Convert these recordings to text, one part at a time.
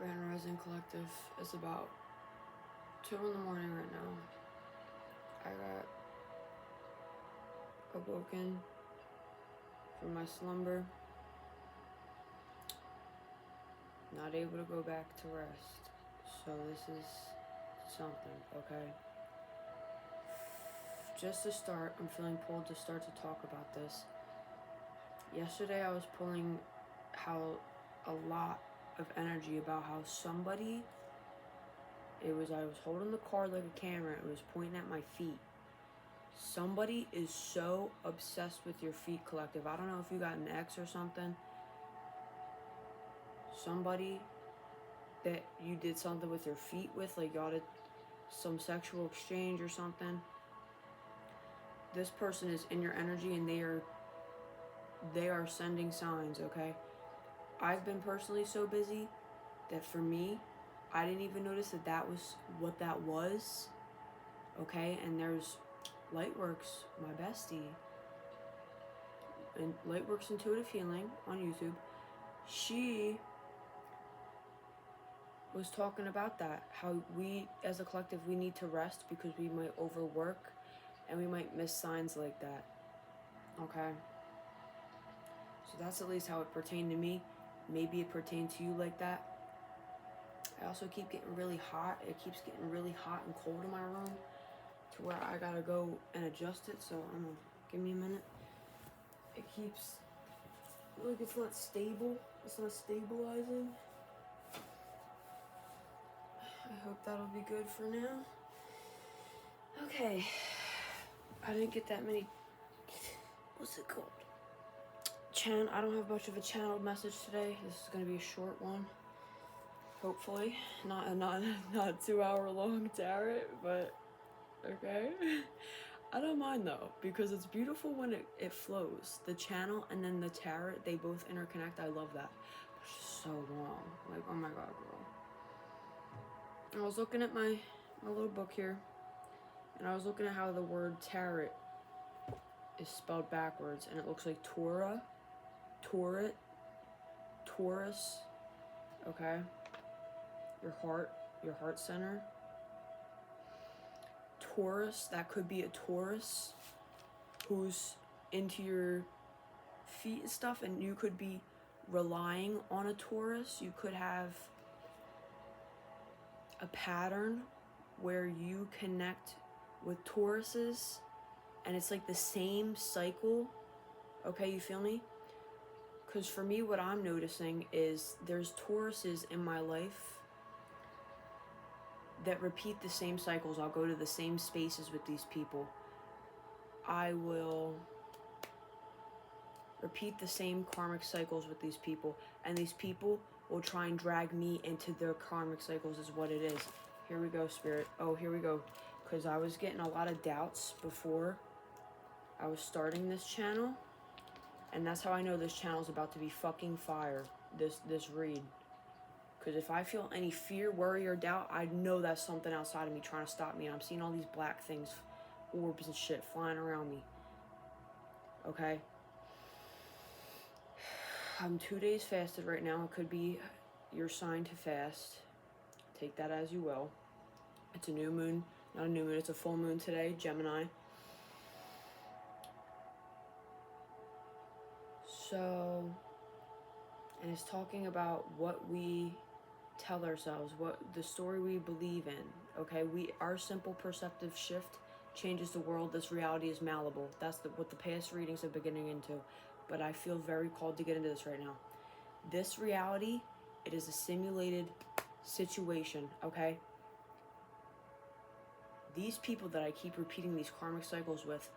Grand Rising Collective. It's about 2 in the morning right now. I got awoken from my slumber. Not able to go back to rest. So this is something, okay? Just to start, I'm feeling pulled to start to talk about this. Yesterday I was pulling how a lot of energy about how somebody, I was holding the card like a camera, it was pointing at my feet. Somebody is so obsessed with your feet, Collective. I don't know if you got an ex or something. Somebody that you did something with your feet with, like y'all did some sexual exchange or something. This person is in your energy and they are sending signs, okay? I've been personally so busy that for me, I didn't even notice that that was what that was, okay? And there's Lightworks, my bestie, and Lightworks Intuitive Healing on YouTube. She was talking about that, how we as a collective, we need to rest because we might overwork and we might miss signs like that, okay? So that's at least how it pertained to me. Maybe it pertained to you like that. I also keep getting really hot. It keeps getting really hot and cold in my room to where I gotta go and adjust it. So I'm gonna, give me a minute. It keeps, look, it's not stable. It's not stabilizing. I hope that'll be good for now. Okay. I didn't get that many, what's it called? I don't have much of a channeled message today. This is gonna be a short one. Hopefully, not a 2 hour long tarot, but okay. I don't mind though, because it's beautiful when it flows. The channel and then the tarot, they both interconnect. I love that. But it's just so long. Like, oh my god, girl. I was looking at my little book here, and I was looking at how the word tarot is spelled backwards, and it looks like Torah, Taurus, okay? Your heart center. Taurus, that could be a Taurus who's into your feet and stuff, and you could be relying on a Taurus. You could have a pattern where you connect with Tauruses and it's like the same cycle. Okay, you feel me? Because for me, what I'm noticing is there's Tauruses in my life that repeat the same cycles. I'll go to the same spaces with these people. I will repeat the same karmic cycles with these people, and these people will try and drag me into their karmic cycles is what it is. Here we go, Spirit. Oh, here we go. Because I was getting a lot of doubts before I was starting this channel, and that's how I know this channel is about to be fucking fire, this read. Because if I feel any fear, worry, or doubt, I know that's something outside of me trying to stop me. And I'm seeing all these black things, orbs and shit flying around me. Okay? I'm 2 days fasted right now. It could be your sign to fast. Take that as you will. It's a new moon. Not a new moon, it's a full moon today, Gemini. So, and it's talking about what we tell ourselves, what the story we believe in, okay? Our simple perceptive shift changes the world. This reality is malleable. That's what the past readings have been getting into. But I feel very called to get into this right now. This reality, it is a simulated situation, okay? These people that I keep repeating these karmic cycles with,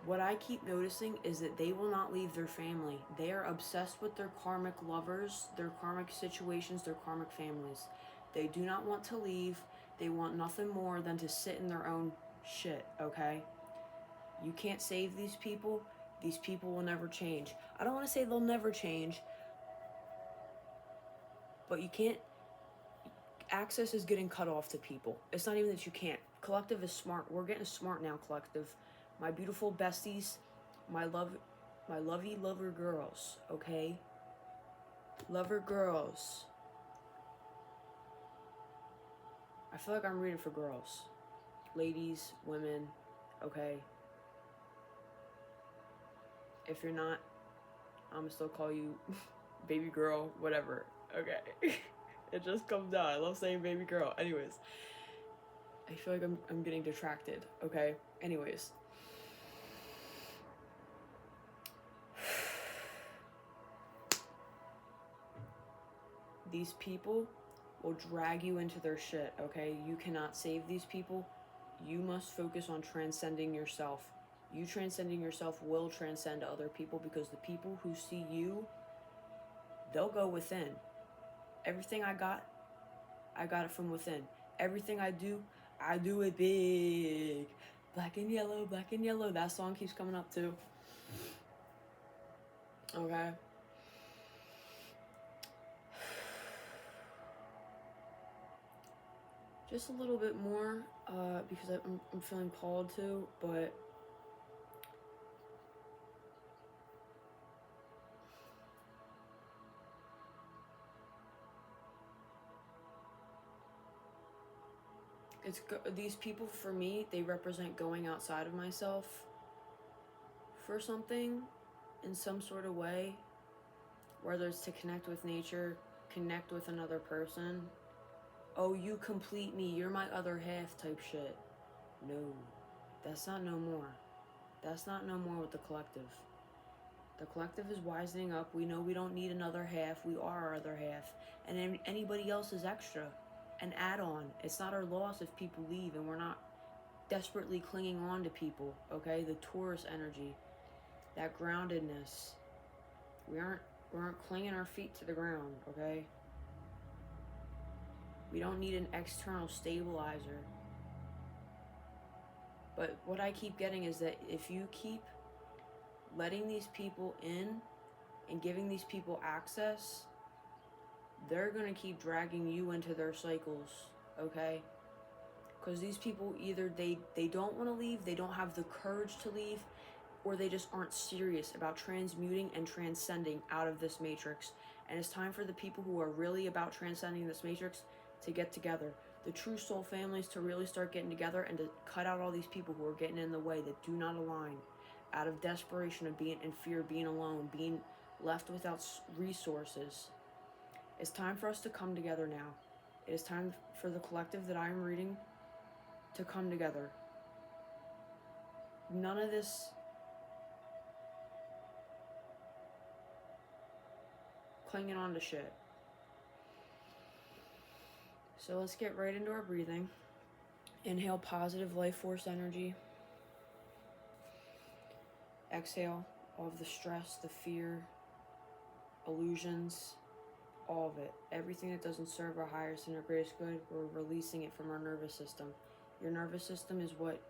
what I keep noticing is that they will not leave their family. They are obsessed with their karmic lovers, their karmic situations, their karmic families. They do not want to leave. They want nothing more than to sit in their own shit, okay? You can't save these people. These people will never change. I don't want to say they'll never change, but you can't. Access is getting cut off to people. It's not even that you can't. Collective is smart. We're getting smart now, Collective. My beautiful besties, my lovey lover girls, okay? Lover girls. I feel like I'm reading for girls. Ladies, women, okay? If you're not, I'm gonna still call you baby girl, whatever, okay? It just comes out. I love saying baby girl. Anyways, I feel like I'm getting detracted, okay? Anyways. These people will drag you into their shit, okay? You cannot save these people. You must focus on transcending yourself. You transcending yourself will transcend other people, because the people who see you, they'll go within. Everything I got it from within. Everything I do it big. Black and yellow, black and yellow. That song keeps coming up too. Okay? Just a little bit more, because I'm feeling called to, but these people, for me, they represent going outside of myself for something in some sort of way, whether it's to connect with nature, connect with another person. Oh, you complete me, you're my other half type shit. No, that's not no more. That's not no more with the collective. The collective is wisening up. We know we don't need another half. We are our other half. And anybody else is extra. An add-on. It's not our loss if people leave, and we're not desperately clinging on to people, okay? The Taurus energy, that groundedness. We aren't clinging our feet to the ground, okay? We don't need an external stabilizer. But what I keep getting is that if you keep letting these people in and giving these people access, they're going to keep dragging you into their cycles, okay? Because these people, either they don't want to leave, they don't have the courage to leave, or they just aren't serious about transmuting and transcending out of this matrix. And it's time for the people who are really about transcending this matrix to get together. The true soul families to really start getting together and to cut out all these people who are getting in the way, that do not align, out of desperation of being in fear, being alone, being left without resources. It's time for us to come together now. It is time for the collective that I am reading to come together. None of this clinging on to shit. So let's get right into our breathing. Inhale positive life force energy. Exhale all of the stress, the fear, illusions, all of it. Everything that doesn't serve our highest and our greatest good, we're releasing it from our nervous system. Your nervous system is what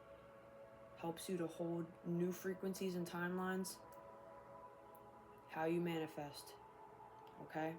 helps you to hold new frequencies and timelines, how you manifest, okay?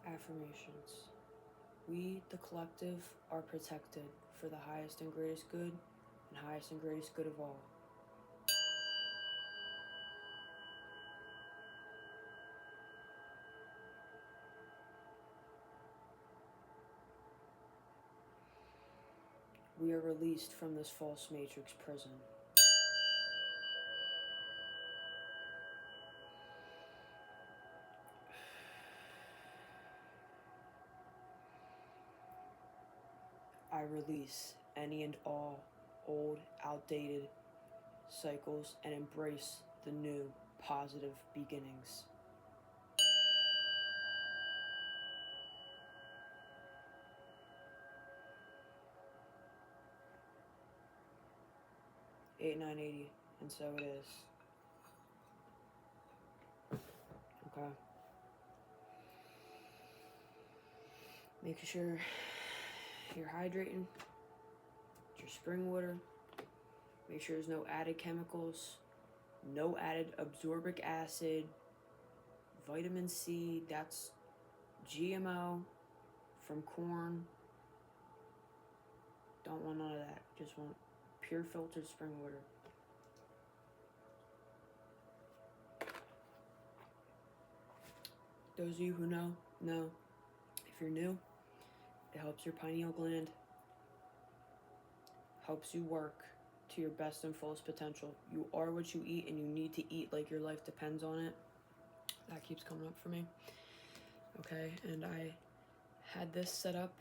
Affirmations. We, the collective, are protected for the highest and greatest good, and highest and greatest good of all. We are released from this false matrix prison. I release any and all old, outdated cycles and embrace the new, positive beginnings. 8980. And so it is. Okay. Making sure you're hydrating. Your spring water. Make sure there's no added chemicals. No added ascorbic acid. Vitamin C. That's GMO from corn. Don't want none of that. Just want pure filtered spring water. Those of you who know. If you're new, it helps your pineal gland. Helps you work to your best and fullest potential. You are what you eat, and you need to eat like your life depends on it. That keeps coming up for me. Okay, and I had this set up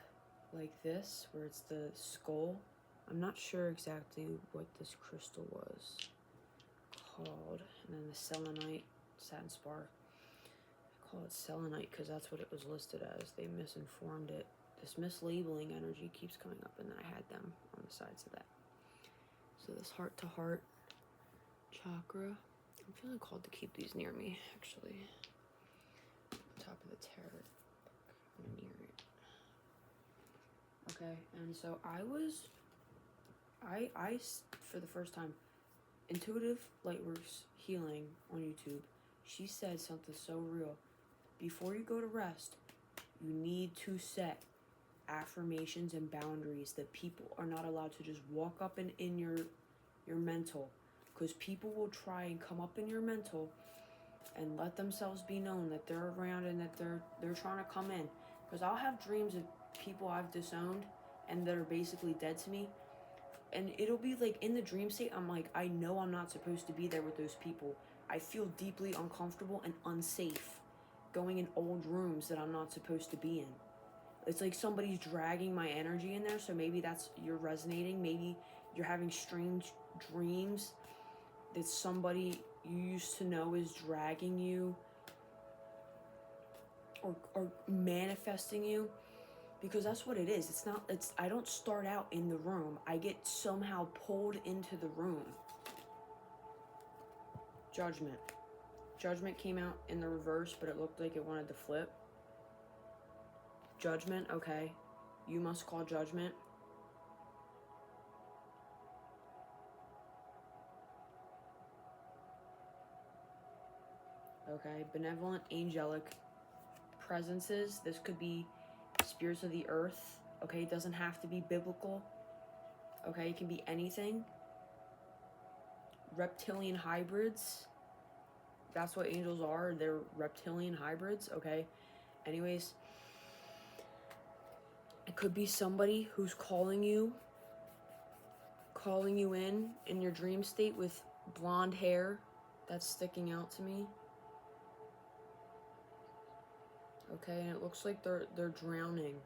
like this, where it's the skull. I'm not sure exactly what this crystal was called. And then the selenite, satin spar. I call it selenite because that's what it was listed as. They misinformed it. This mislabeling energy keeps coming up, and then I had them on the sides of that. So this heart-to-heart chakra. I'm feeling called to keep these near me, actually. Top of the tarot book. I'm near it. Okay, and so I for the first time, Intuitive Lightworks Healing on YouTube, she said something so real. Before you go to rest, you need to set affirmations and boundaries that people are not allowed to just walk up in your mental, because people will try and come up in your mental and let themselves be known that they're around and that they're trying to come in. Because I'll have dreams of people I've disowned and that are basically dead to me, and it'll be like in the dream state, I'm like, I know I'm not supposed to be there with those people. I feel deeply uncomfortable and unsafe going in old rooms that I'm not supposed to be in. It's like somebody's dragging my energy in there, so maybe you're resonating. Maybe you're having strange dreams that somebody you used to know is dragging you or manifesting you, because that's what it is. I don't start out in the room. I get somehow pulled into the room. Judgment. Judgment came out in the reverse, but it looked like it wanted to flip. Judgment, okay. You must call judgment. Okay, benevolent, angelic presences. This could be spirits of the earth. Okay, it doesn't have to be biblical. Okay, it can be anything. Reptilian hybrids. That's what angels are. They're reptilian hybrids. Okay. Anyways, it could be somebody who's calling you in your dream state with blonde hair. That's sticking out to me. Okay, and it looks like they're drowning.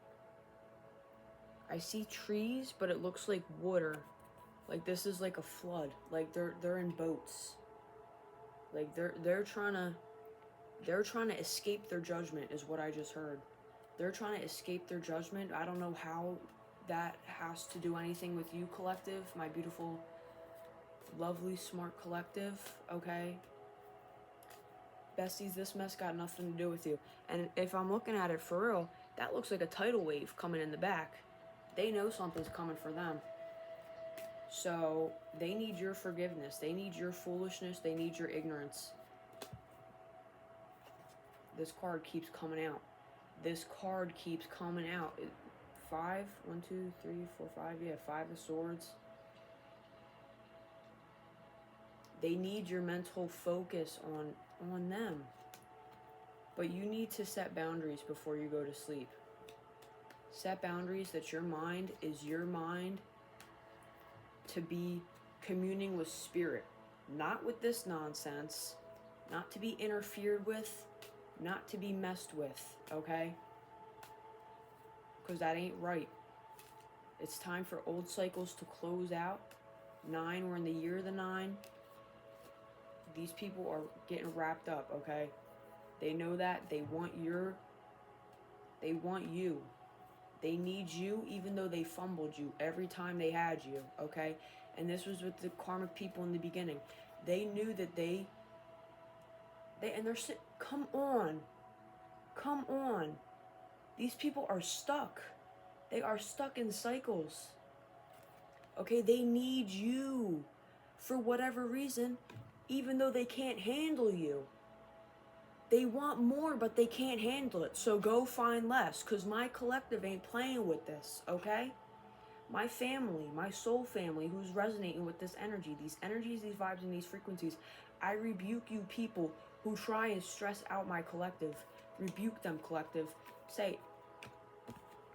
I see trees, but it looks like water. Like this is like a flood. Like they're in boats. Like they're trying to escape their judgment, is what I just heard. They're trying to escape their judgment. I don't know how that has to do anything with you, collective, my beautiful, lovely, smart collective. Okay, besties, this mess got nothing to do with you. And if I'm looking at it for real, that looks like a tidal wave coming in the back. They know something's coming for them. So they need your forgiveness. They need your foolishness. They need your ignorance. This card keeps coming out. This card keeps coming out. 5, 1, 2, 3, 4, 5. Yeah, 5 of Swords. They need your mental focus on them. But you need to set boundaries before you go to sleep. Set boundaries that your mind is your mind to be communing with spirit. Not with this nonsense. Not to be interfered with. Not to be messed with. Okay? Because that ain't right. It's time for old cycles to close out. 9, we're in the year of the 9. These people are getting wrapped up, okay? They know that. They want you. They need you, even though they fumbled you every time they had you, okay? And this was with the karmic people in the beginning. They knew that they and they're come on. These people are stuck. They are stuck in cycles. Okay, they need you for whatever reason, even though they can't handle you. They want more, but they can't handle it. So go find less, because my collective ain't playing with this, okay? My family, my soul family, who's resonating with this energy, these energies, these vibes, and these frequencies, I rebuke you people who try and stress out my collective. Rebuke them, collective. Say,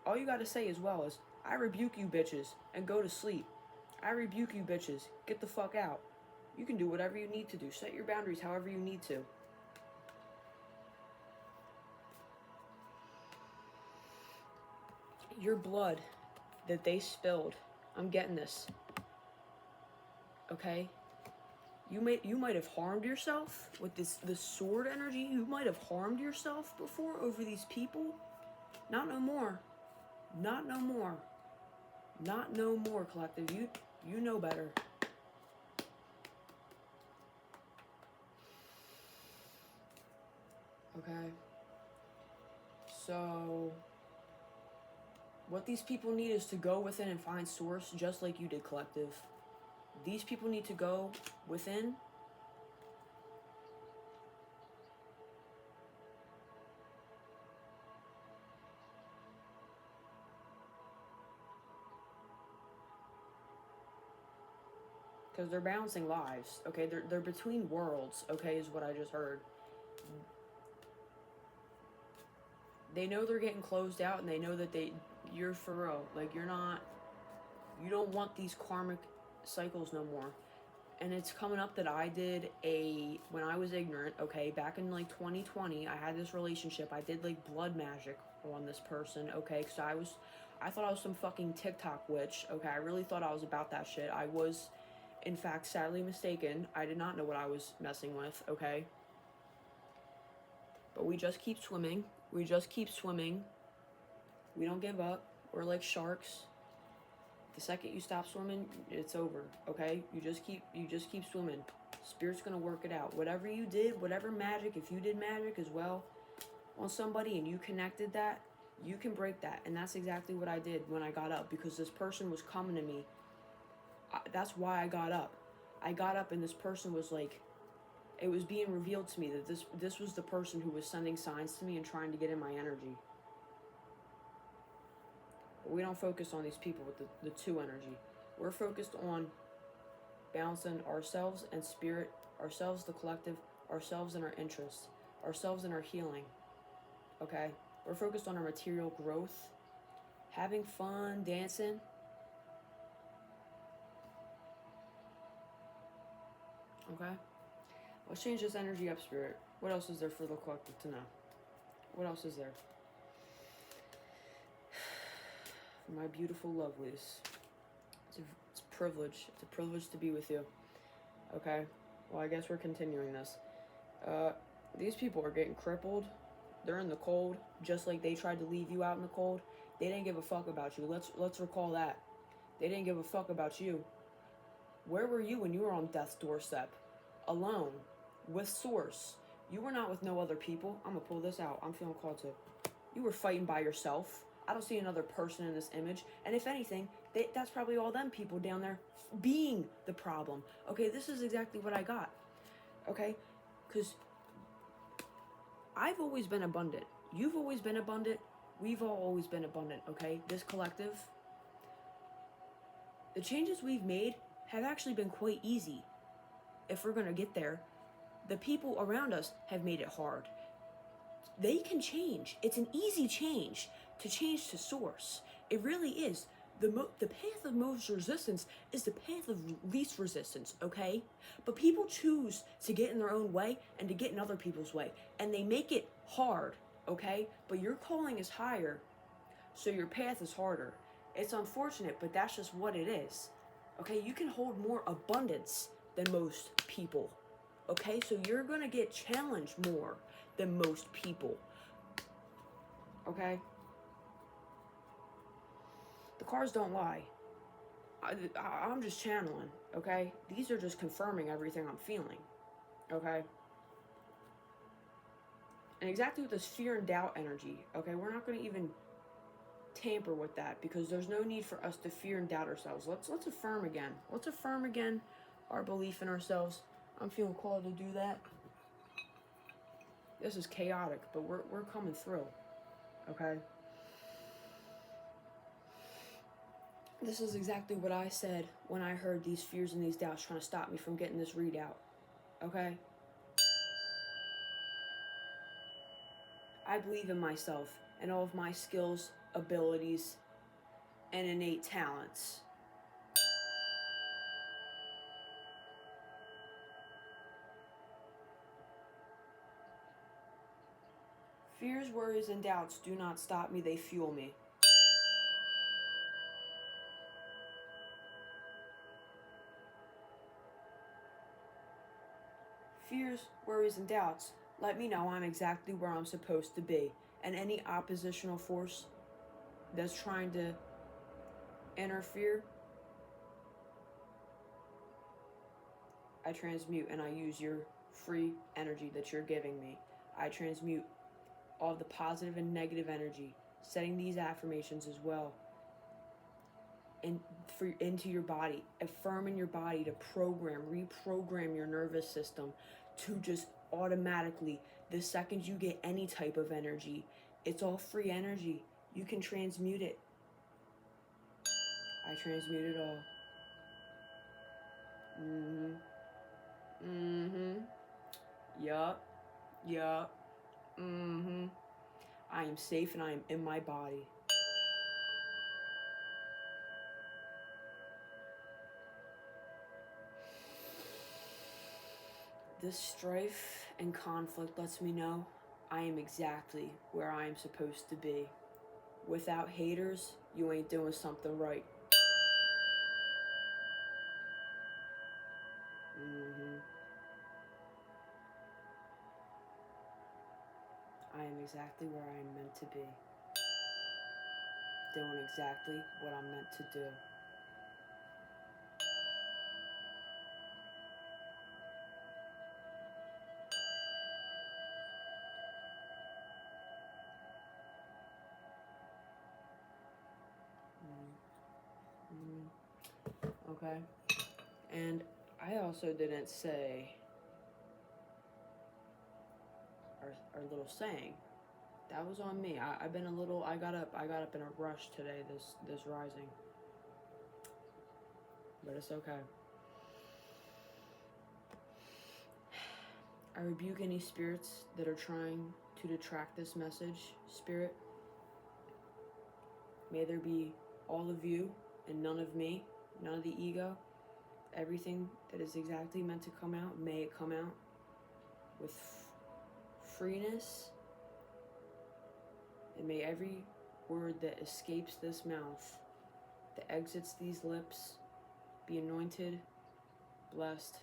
all you gotta say as well is, I rebuke you bitches, and go to sleep. I rebuke you bitches, get the fuck out. You can do whatever you need to do. Set your boundaries however you need to. Your blood that they spilled, I'm getting this. Okay? You might have harmed yourself with this sword energy. You might have harmed yourself before over these people. Not no more. Not no more. Not no more, collective. You know better. Okay? So what these people need is to go within and find source, just like you did, collective. These people need to go within. Because they're balancing lives, okay? They're between worlds, okay, is what I just heard. They know they're getting closed out, and they know that you're for real. Like, you don't want these karmic cycles no more. And it's coming up that I did when I was ignorant, okay, back in like 2020, I had this relationship. I did like blood magic on this person, okay, because I thought I was some fucking TikTok witch, okay. I really thought I was about that shit. I was, in fact, sadly mistaken. I did not know what I was messing with, okay. But we just keep swimming. We just keep swimming. We don't give up. We're like sharks. The second you stop swimming, it's over, okay? You just keep swimming. Spirit's gonna work it out. Whatever you did, whatever magic, if you did magic as well on somebody and you connected that, you can break that. And that's exactly what I did when I got up, because this person was coming to me. That's why I got up. I got up and this person was like, it was being revealed to me that this was the person who was sending signs to me and trying to get in my energy. But we don't focus on these people with the two energy. We're focused on balancing ourselves and spirit, ourselves, the collective, ourselves and our interests, ourselves and our healing. Okay? We're focused on our material growth, having fun, dancing. Okay? Let's change this energy up, spirit. What else is there for the collective to know? What else is there? My beautiful lovelies. It's a privilege. It's a privilege to be with you. Okay? Well, I guess we're continuing this. These people are getting crippled. They're in the cold, just like they tried to leave you out in the cold. They didn't give a fuck about you. Let's recall that. They didn't give a fuck about you. Where were you when you were on death's doorstep? Alone. With source. You were not with no other people. I'm gonna pull this out. I'm feeling called to. You were fighting by yourself. I don't see another person in this image. And if anything, that's probably all them people down there being the problem. Okay, this is exactly what I got. Okay? Because I've always been abundant. You've always been abundant. We've all always been abundant, okay? This collective. The changes we've made have actually been quite easy. If we're going to get there. The people around us have made it hard. They can change. It's an easy change to source. It really is. The path of most resistance is the path of least resistance, okay? But people choose to get in their own way and to get in other people's way. And they make it hard, okay? But your calling is higher, so your path is harder. It's unfortunate, but that's just what it is. Okay, you can hold more abundance than most people. Okay, so you're gonna get challenged more than most people. Okay? The cards don't lie. I'm just channeling, okay? These are just confirming everything I'm feeling, okay? And exactly with this fear and doubt energy, okay? We're not going to even tamper with that because there's no need for us to fear and doubt ourselves. Let's affirm again. Let's affirm again our belief in ourselves. I'm feeling called to do that. This is chaotic, but we're coming through, okay? This is exactly what I said when I heard these fears and these doubts trying to stop me from getting this readout, okay? I believe in myself and all of my skills, abilities, and innate talents. Fears, worries, and doubts do not stop me, they fuel me. Fears, worries, and doubts let me know I'm exactly where I'm supposed to be, and any oppositional force that's trying to interfere, I transmute and I use your free energy that you're giving me. I transmute all the positive and negative energy, setting these affirmations as well into your body, affirming your body to reprogram your nervous system to just automatically, the second you get any type of energy, it's all free energy. You can transmute it. I transmute it all. Yup. I am safe and I am in my body. This strife and conflict lets me know I am exactly where I am supposed to be. Without haters, you ain't doing something right. I am exactly where I am meant to be. Doing exactly what I'm meant to do. Okay? And I also didn't say our little saying. That was on me. I've been a little. I got up in a rush today. This rising, but it's okay. I rebuke any spirits that are trying to detract this message. Spirit, may there be all of you and none of me, none of the ego. Everything that is exactly meant to come out, may it come out with freeness. And may every word that escapes this mouth, that exits these lips, be anointed, blessed,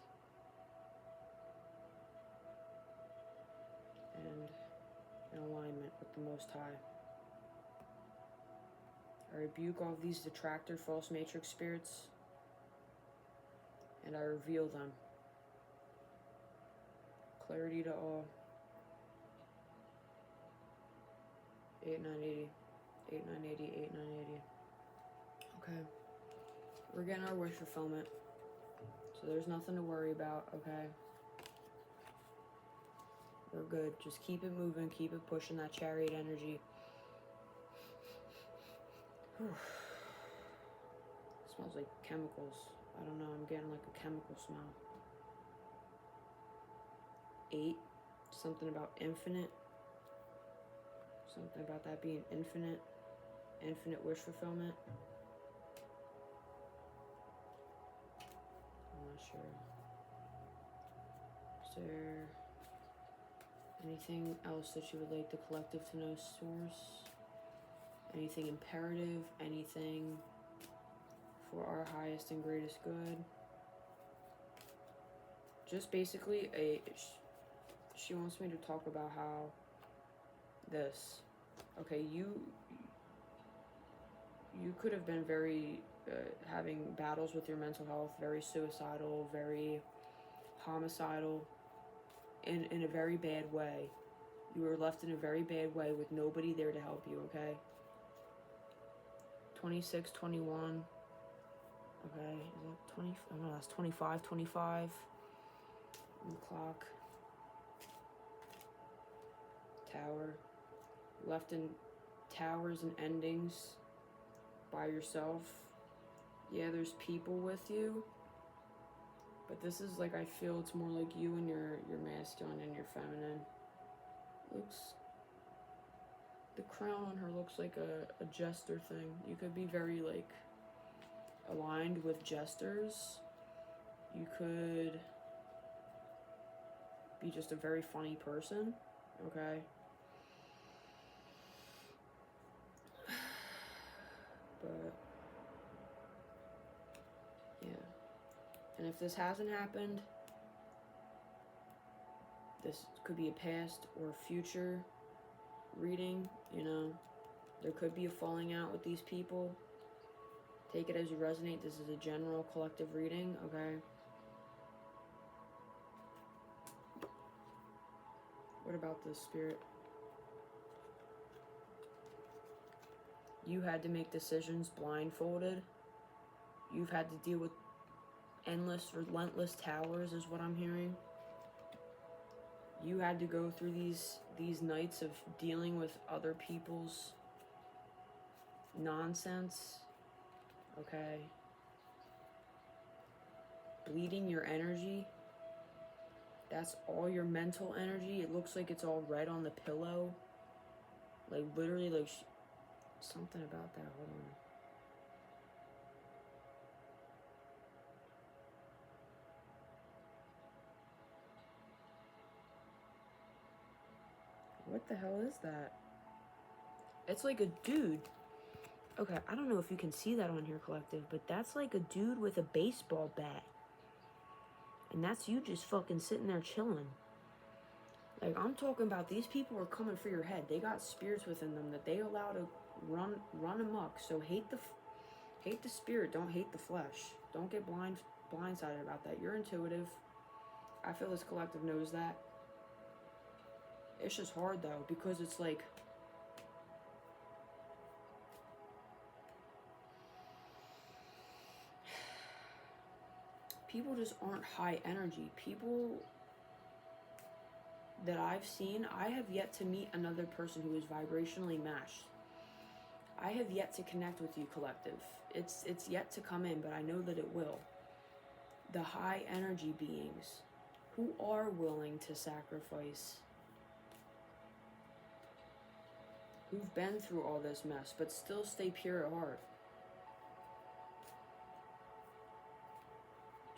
and in alignment with the Most High. I rebuke all of these detractor, false matrix spirits, and I reveal them. Clarity to all. 8980, 8980, 8980. Okay. We're getting our wish fulfillment, so there's nothing to worry about, okay? We're good. Just keep it moving, keep it pushing that chariot energy. Smells like chemicals. I don't know, I'm getting like a chemical smell. 8, something about infinite. Something about that being infinite. Infinite wish fulfillment. I'm not sure. Is there anything else that you would like the collective to know, Source? Anything imperative? Anything for our highest and greatest good? Just basically she wants me to talk about how this, okay, you could have been very having battles with your mental health, very suicidal, very homicidal, in a very bad way. You were left in a very bad way with nobody there to help you, okay? 26, 21. Okay, is that 20? Oh no, that's 25, 25. On the clock. Tower. Left in towers and endings by yourself. Yeah, there's people with you. But this is like, I feel it's more like you and your masculine and your feminine. Looks, the crown on her looks like a jester thing. You could be very like aligned with jesters. You could be just a very funny person, okay? But yeah. And if this hasn't happened, this could be a past or future reading, you know. There could be a falling out with these people. Take it as you resonate. This is a general collective reading, okay? What about this, Spirit? You had to make decisions blindfolded. You've had to deal with endless, relentless towers is what I'm hearing. You had to go through these nights of dealing with other people's nonsense, okay? Bleeding your energy. That's all your mental energy. It looks like it's all red on the pillow. Like literally like something about that. Hold on. What the hell is that? It's like a dude. Okay, I don't know if you can see that on here, Collective, but that's like a dude with a baseball bat. And that's you just fucking sitting there chilling. Like, I'm talking about these people are coming for your head. They got spirits within them that they allow to run amok. So hate the spirit, don't hate the flesh. Don't get blindsided about that. You're intuitive. I feel this collective knows that. It's just hard though, because it's like people just aren't high energy. People that I've seen, I have yet to meet another person who is vibrationally matched. I have yet to connect with you, collective. It's yet to come in, but I know that it will. The high energy beings who are willing to sacrifice, who've been through all this mess, but still stay pure at heart.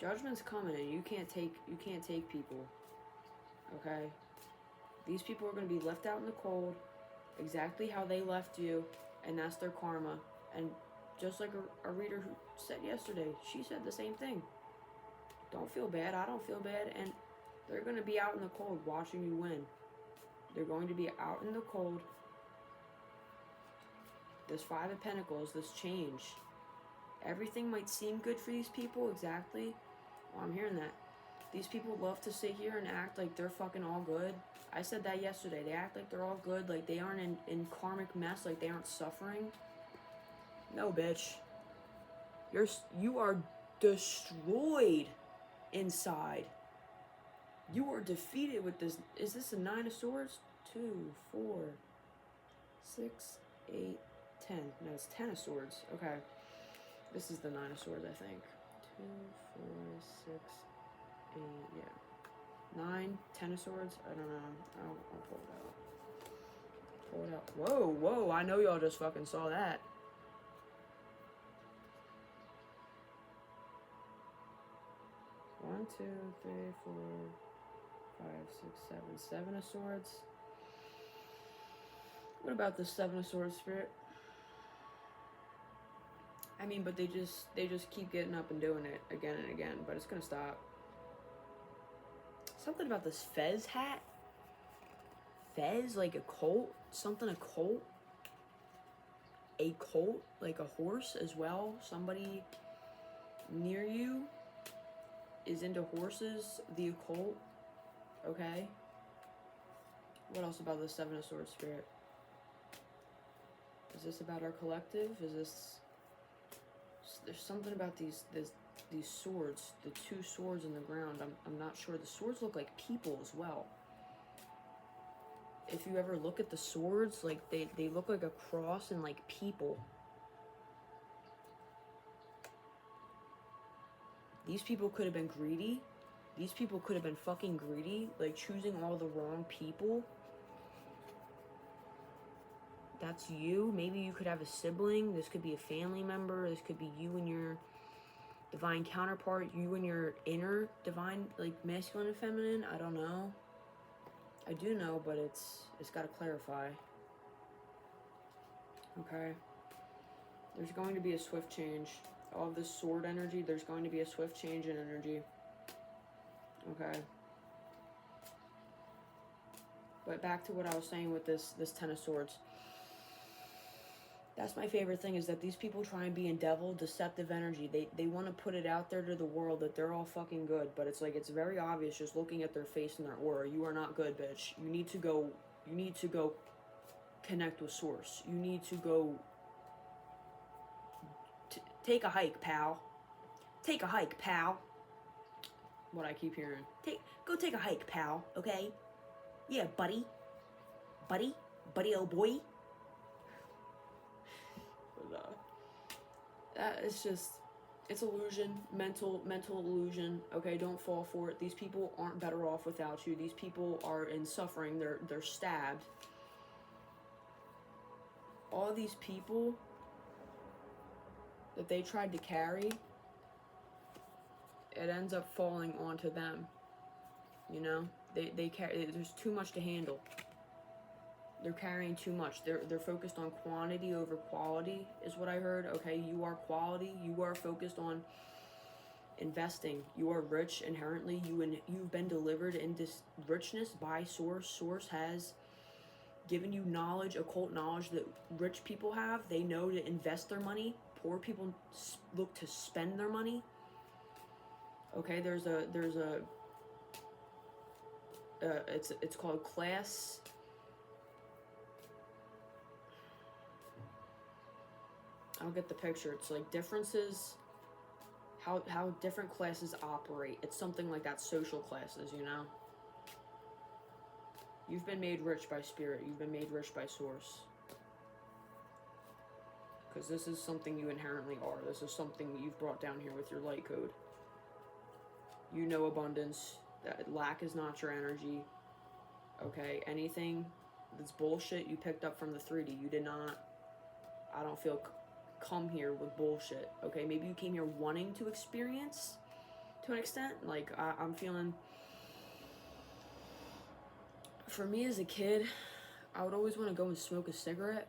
Judgment's coming, and you can't take people. Okay? These people are going to be left out in the cold, exactly how they left you, and that's their karma. And just like a reader who said yesterday, she said the same thing. Don't feel bad. I don't feel bad. And they're going to be out in the cold watching you win. They're going to be out in the cold. This Five of Pentacles, this change. Everything might seem good for these people, exactly. Well, I'm hearing that. These people love to sit here and act like they're fucking all good. I said that yesterday. They act like they're all good, like they aren't in karmic mess, like they aren't suffering. No, bitch. You are destroyed inside. You are defeated with this. Is this a Nine of Swords? 2, 4, 6, 8, 10. No, it's 10 of Swords. Okay. This is the Nine of Swords, I think. 2, 4, 6, 8, yeah. 9, 10 of Swords. I don't know. I'll pull it out. Pull it out. Whoa. I know y'all just fucking saw that. One, 2, 3, 4, 5, 6, 7. 7 of Swords. What about the 7 of Swords, Spirit? I mean, but they just keep getting up and doing it again and again, but it's gonna stop. Something about this Fez hat. Fez, like a cult? Something a cult? a cult, like a horse as well. Somebody near you is into horses, the occult. Okay. What else about the Seven of Swords spirit? Is this about our collective? Is this... There's something about these swords, the two swords in the ground. I'm not sure. The swords look like people as well. If you ever look at the swords, like they look like a cross and like people. These people could have been greedy. These people could have been fucking greedy, like choosing all the wrong people. That's you. Maybe you could have a sibling. This could be a family member. This could be you and your divine counterpart. You and your inner divine, like masculine and feminine. I don't know. I do know, but it's got to clarify. Okay. There's going to be a swift change. All of this sword energy, there's going to be a swift change in energy. Okay. But back to what I was saying with this Ten of Swords. That's my favorite thing, is that these people try and be in devil, deceptive energy. They want to put it out there to the world that they're all fucking good. But it's like, it's very obvious just looking at their face and their aura. You are not good, bitch. You need to go connect with source. You need to go take a hike, pal. Take a hike, pal. What I keep hearing. Go take a hike, pal, okay? Yeah, buddy. Buddy, old boy. It's just, it's illusion, mental illusion. Okay, don't fall for it. These people aren't better off without you. These people are in suffering. They're stabbed. All these people that they tried to carry, it ends up falling onto them. You know, they carry. There's too much to handle. They're carrying too much. They're focused on quantity over quality, is what I heard. Okay, you are quality. You are focused on investing. You are rich inherently. You've been delivered in this richness by Source. Source has given you knowledge, occult knowledge that rich people have. They know to invest their money. Poor people look to spend their money. Okay, it's called class. I'll get the picture. It's like differences, how different classes operate. It's something like that, social classes, you know? You've been made rich by spirit. You've been made rich by source. Because this is something you inherently are. This is something that you've brought down here with your light code. You know abundance. That lack is not your energy. Okay, anything that's bullshit you picked up from the 3D. You did not, I don't feel, come here with bullshit. Okay, maybe you came here wanting to experience to an extent. Like, I'm feeling, for me as a kid, I would always want to go and smoke a cigarette.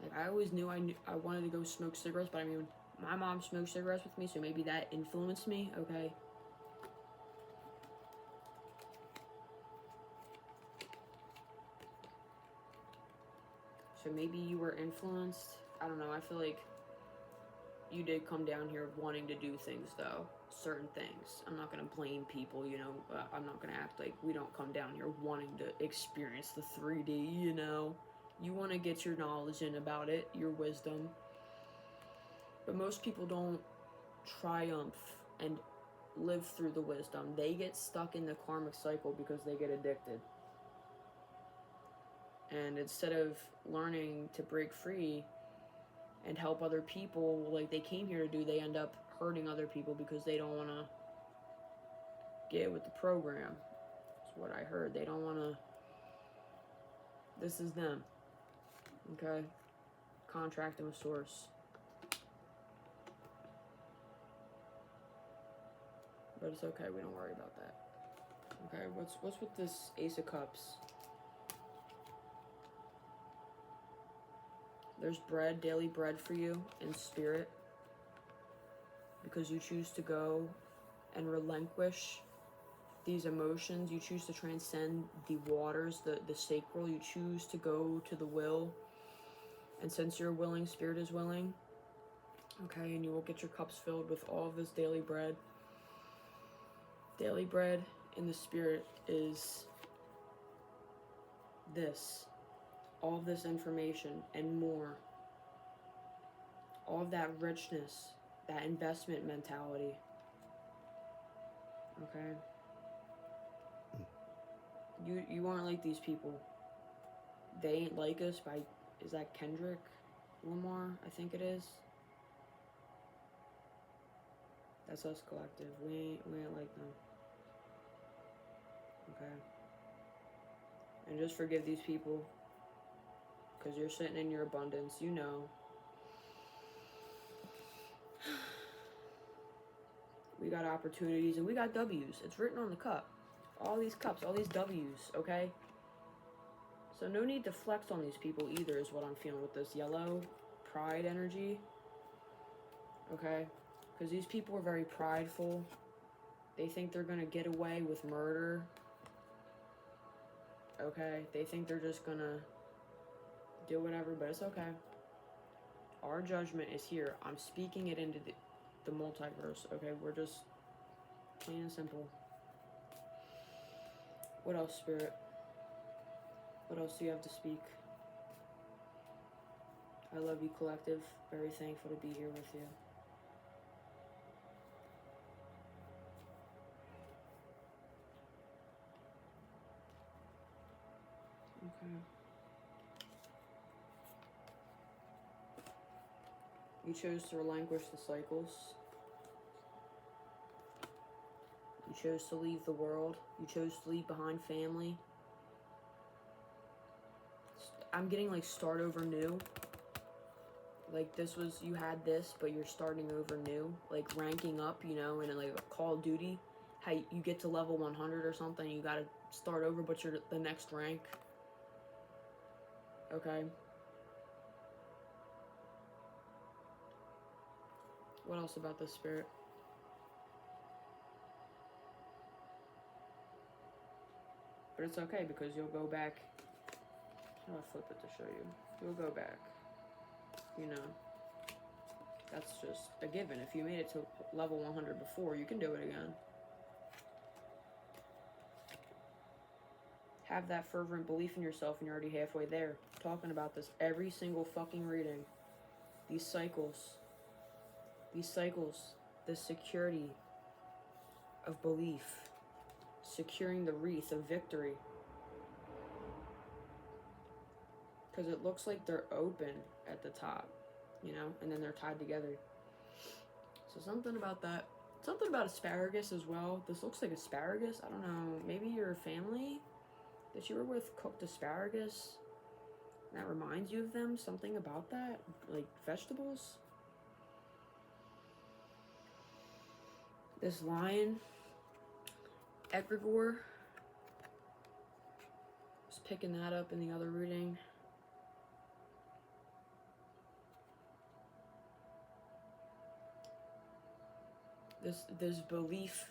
Like, I always knew I wanted to go smoke cigarettes, but I mean, my mom smoked cigarettes with me, so maybe that influenced me. Okay. So maybe you were influenced. I don't know. I feel like you did come down here wanting to do things, though. Certain things. I'm not going to blame people, you know. I'm not going to act like we don't come down here wanting to experience the 3D, you know. You want to get your knowledge in about it, your wisdom. But most people don't triumph and live through the wisdom. They get stuck in the karmic cycle because they get addicted. And instead of learning to break free and help other people like they came here to do, they end up hurting other people because they don't want to get with the program. That's what I heard. They don't want to. This is them. Okay? Contracting with source. But it's okay. We don't worry about that. Okay? What's with this Ace of Cups? There's bread, daily bread for you in spirit. Because you choose to go and relinquish these emotions. You choose to transcend the waters, the sacral. You choose to go to the will. And since you're willing, Spirit is willing. Okay, and you will get your cups filled with all of this daily bread. Daily bread in the Spirit is this. All of this information and more. All of that richness, that investment mentality. Okay? You aren't like these people. They Ain't Like Us by, is that Kendrick Lamar? I think it is. That's us collective. We ain't like them. Okay? And just forgive these people. Because you're sitting in your abundance. You know. We got opportunities and we got W's. It's written on the cup. All these cups, all these W's, okay? So no need to flex on these people either is what I'm feeling with this yellow pride energy. Okay? Because these people are very prideful. They think they're going to get away with murder. Okay? They think they're just going to do whatever, but it's okay. Our judgment is here. I'm speaking it into the multiverse. Okay? We're just plain and simple. What else, Spirit? What else do you have to speak? I love you, collective. Very thankful to be here with you. Okay. You chose to relinquish the cycles. You chose to leave the world. You chose to leave behind family. I'm getting like start over new. Like this was, you had this, but you're starting over new. Like ranking up, you know, in like a Call of Duty. How you get to level 100 or something, you gotta start over, but you're the next rank. Okay. What else about this, Spirit? But it's okay because you'll go back. I'll flip it to show you. You'll go back. You know. That's just a given. If you made it to level 100 before, you can do it again. Have that fervent belief in yourself and you're already halfway there. I'm talking about this every single fucking reading. These cycles. These cycles. The security of belief. Securing the wreath of victory. Because it looks like they're open at the top, you know, and then they're tied together. So something about that. Something about asparagus as well. This looks like asparagus. I don't know. Maybe your family that you were with cooked asparagus. And that reminds you of them. Something about that. Like vegetables. This lion. Egregore. Was picking that up in the other reading. This belief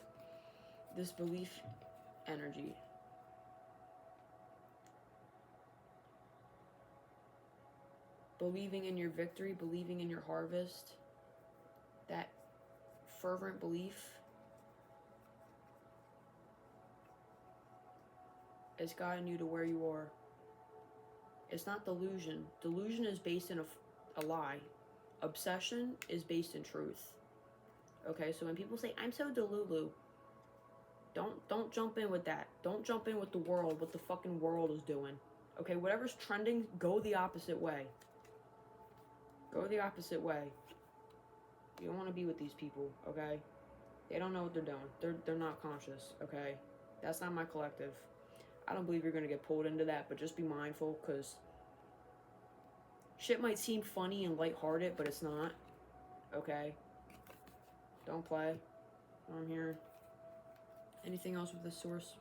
energy. Believing in your victory, believing in your harvest. That fervent belief is guiding you to where you are. It's not delusion. Delusion is based in a lie. Obsession is based in truth. Okay, so when people say, I'm so delulu, don't jump in with that. Don't jump in with the world, what the fucking world is doing. Okay, whatever's trending, go the opposite way. Go the opposite way. You don't want to be with these people, okay? They don't know what they're doing. They're not conscious, okay? That's not my collective. I don't believe you're going to get pulled into that, but just be mindful, because shit might seem funny and lighthearted, but it's not, okay? Don't play. I'm here. Anything else with this source?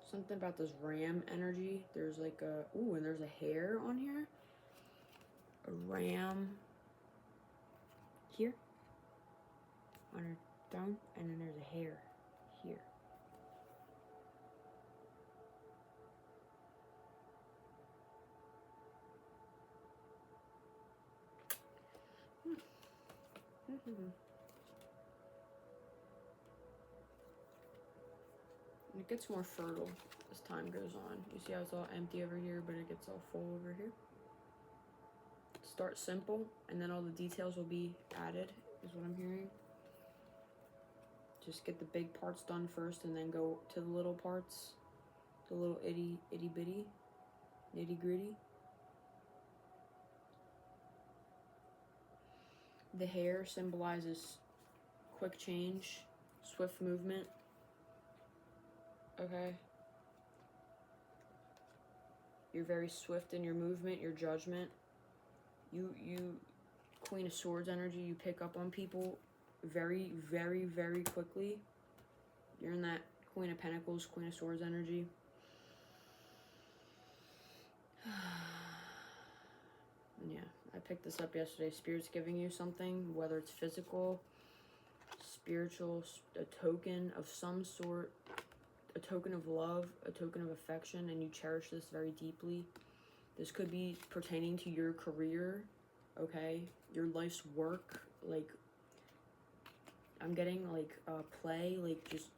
Something about this ram energy. There's like a... Ooh, and there's a hare on here. A ram. here on her throne, and then there's a hair here. It gets more fertile as time goes on. You see how it's all empty over here, but it gets all full over here? Start simple, and then all the details will be added, is what I'm hearing. Just get the big parts done first, and then go to the little parts. The little itty bitty, nitty gritty. The hair symbolizes quick change, swift movement. Okay? You're very swift in your movement, your judgment. You Queen of Swords energy, you pick up on people very, very, very quickly. You're in that Queen of Pentacles, Queen of Swords energy. Yeah, I picked this up yesterday. Spirit's giving you something, whether it's physical, spiritual, a token of some sort, a token of love, a token of affection, and you cherish this very deeply. This could be pertaining to your career, okay? Your life's work, like, I'm getting, like, play, like, just,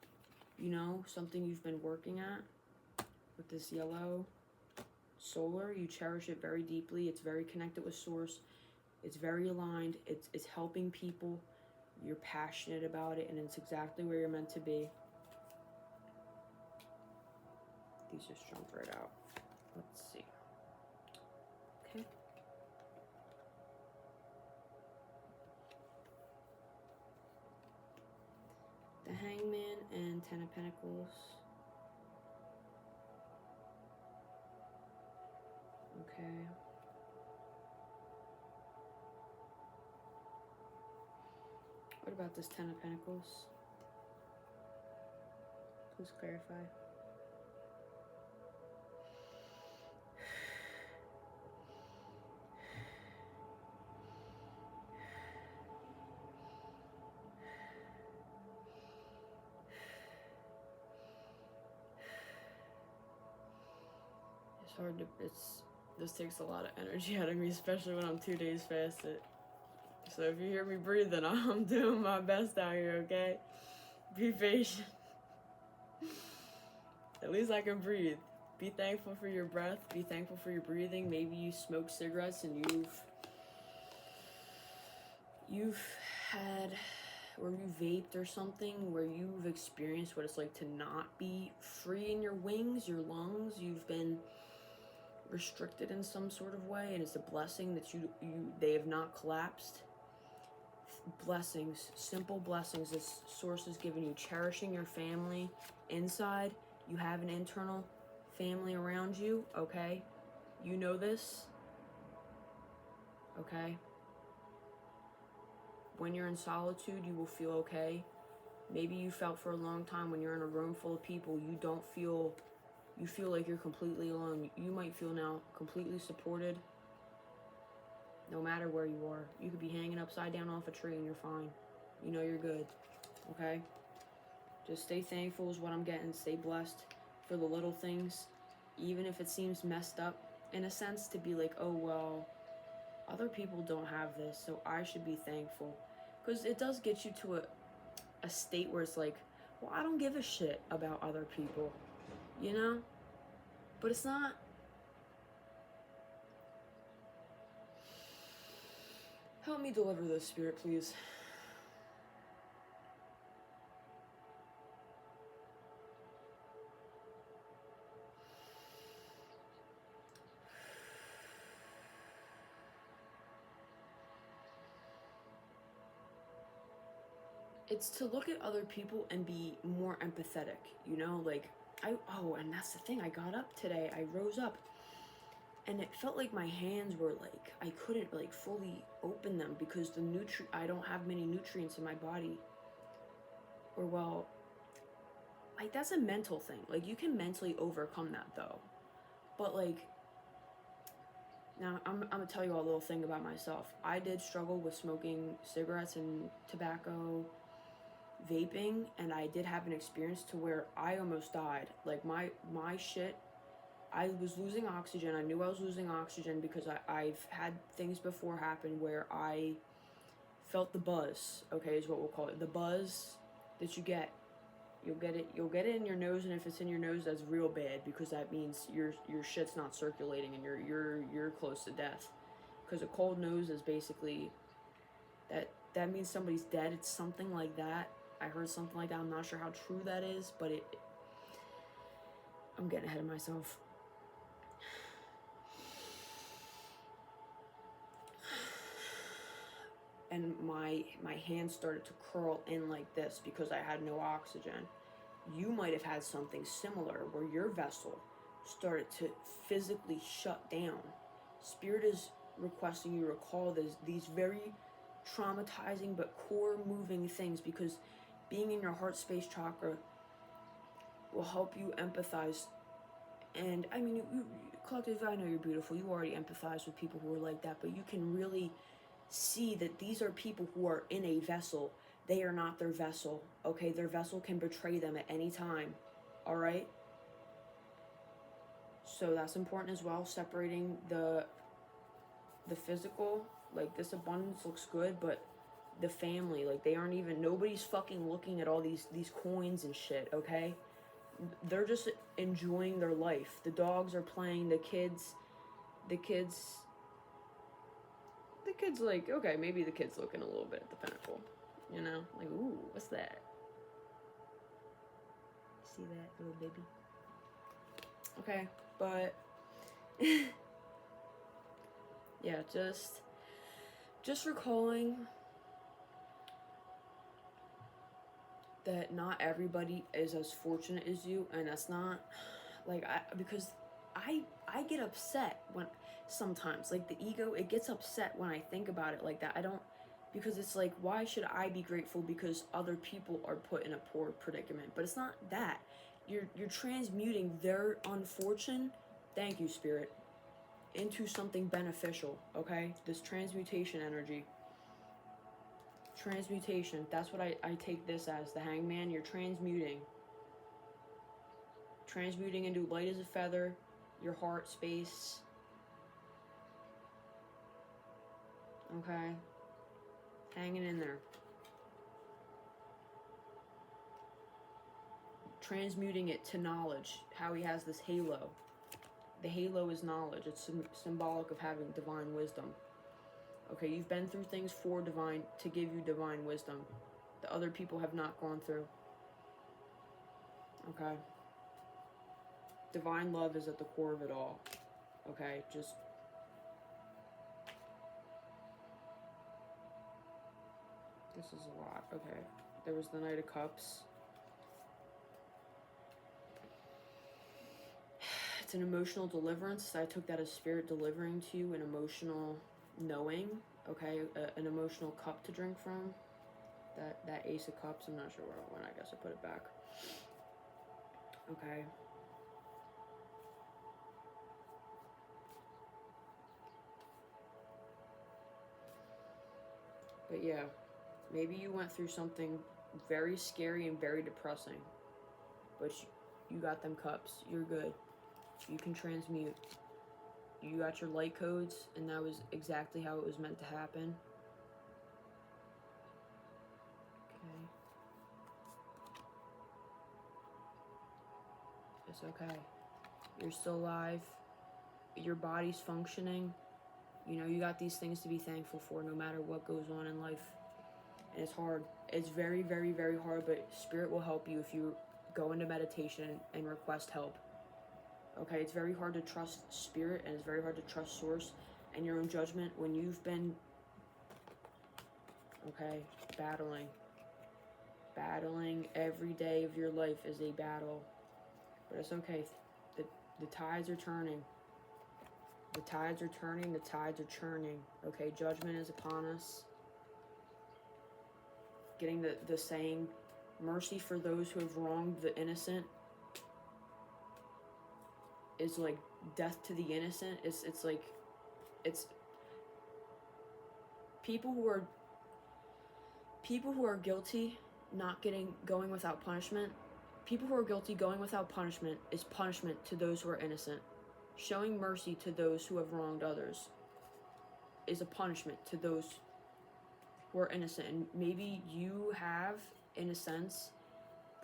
you know, something you've been working at with this yellow solar. You cherish it very deeply. It's very connected with source. It's very aligned. It's helping people. You're passionate about it, and it's exactly where you're meant to be. These just jump right out. Let's see. Okay. The Hangman and Ten of Pentacles. Okay. What about this Ten of Pentacles? Please clarify. It's hard to, this takes a lot of energy out of me, especially when I'm 2 days fasted. So if you hear me breathing, I'm doing my best out here, okay? Be patient. At least I can breathe. Be thankful for your breath. Be thankful for your breathing. Maybe you smoke cigarettes and you've had, or you vaped or something, where you've experienced what it's like to not be free in your wings, your lungs. You've been restricted in some sort of way, and it's a blessing that they have not collapsed. Blessings, simple blessings this source is giving you. Cherishing your family inside. You have an internal family around you, okay? You know this, okay? When you're in solitude, you will feel okay. Maybe you felt for a long time when you're in a room full of people, you feel like you're completely alone. You might feel now completely supported. No matter where you are. You could be hanging upside down off a tree and you're fine. You know you're good. Okay? Just stay thankful is what I'm getting. Stay blessed for the little things. Even if it seems messed up, in a sense, to be like, oh, well, other people don't have this, so I should be thankful. Because it does get you to a state where it's like, well, I don't give a shit about other people. You know? But it's not. Help me deliver this, Spirit, please. It's to look at other people and be more empathetic, you know? Like, and that's the thing. I got up today. I rose up. And it felt like my hands were like, I couldn't like fully open them because I don't have many nutrients in my body. Or well, like that's a mental thing. Like you can mentally overcome that though. But like, Now, I'm gonna tell you a little thing about myself. I did struggle with smoking cigarettes and tobacco, vaping, and I did have an experience to where I almost died. Like, my shit, I was losing oxygen. I knew I was losing oxygen because I've had things before happen where I felt the buzz, okay, is what we'll call it. The buzz that you get. You'll get it in your nose, and if it's in your nose, that's real bad, because that means your shit's not circulating and you're close to death. Because a cold nose is basically that means somebody's dead. It's something like that. I heard something like that. I'm not sure how true that is, but I'm getting ahead of myself. And my hands started to curl in like this because I had no oxygen. You might have had something similar where your vessel started to physically shut down. Spirit is requesting you recall these very traumatizing but core moving things, because being in your heart space chakra will help you empathize. And I mean, collective, I know you're beautiful. You already empathize with people who are like that, but you can really see that these are people who are in a vessel. They are not their vessel, okay? Their vessel can betray them at any time, all right? So that's important as well, separating the physical. Like, this abundance looks good, but the family, like, they aren't even, nobody's fucking looking at all these coins and shit, okay? They're just enjoying their life. The dogs are playing, the kids like, okay, maybe the kid's looking a little bit at the pinnacle, you know? Like, ooh, what's that? See that, little baby? Okay, but yeah, just recalling that not everybody is as fortunate as you, and that's not, like, because I get upset when sometimes, like, the ego, it gets upset when I think about it like that. I don't, because it's like, why should I be grateful because other people are put in a poor predicament? But it's not that. You're transmuting their unfortune, thank you, Spirit, into something beneficial, okay? This transmutation energy. Transmutation, that's what I take this as, the hangman. You're transmuting into light as a feather, your heart space, okay? Hanging in there. Transmuting it to knowledge, how he has this halo. The halo is knowledge. It's symbolic of having divine wisdom. Okay, you've been through things to give you divine wisdom that other people have not gone through. Okay? Divine love is at the core of it all. Okay, just... This is a lot. Okay, there was the Knight of Cups. It's an emotional deliverance. I took that as Spirit delivering to you an emotional knowing, okay? An emotional cup to drink from. That Ace of Cups, I'm not sure where I went. I guess I put it back. Okay. But yeah, maybe you went through something very scary and very depressing, but you got them cups. You're good. You can transmute. You got your light codes, and that was exactly how it was meant to happen. Okay. It's okay. You're still alive. Your body's functioning. You know, you got these things to be thankful for no matter what goes on in life. And it's hard. It's very, very, very hard, but Spirit will help you if you go into meditation and request help. Okay, it's very hard to trust Spirit, and it's very hard to trust Source and your own judgment when you've been, okay, battling. Battling every day of your life is a battle. But it's okay. The tides are turning. The tides are turning. The tides are churning. Okay, judgment is upon us. Getting the saying, mercy for those who have wronged the innocent is like death to the innocent. It's like it's people who are guilty going without punishment. People who are guilty going without punishment is punishment to those who are innocent. Showing mercy to those who have wronged others is a punishment to those who are innocent. And maybe you have, in a sense,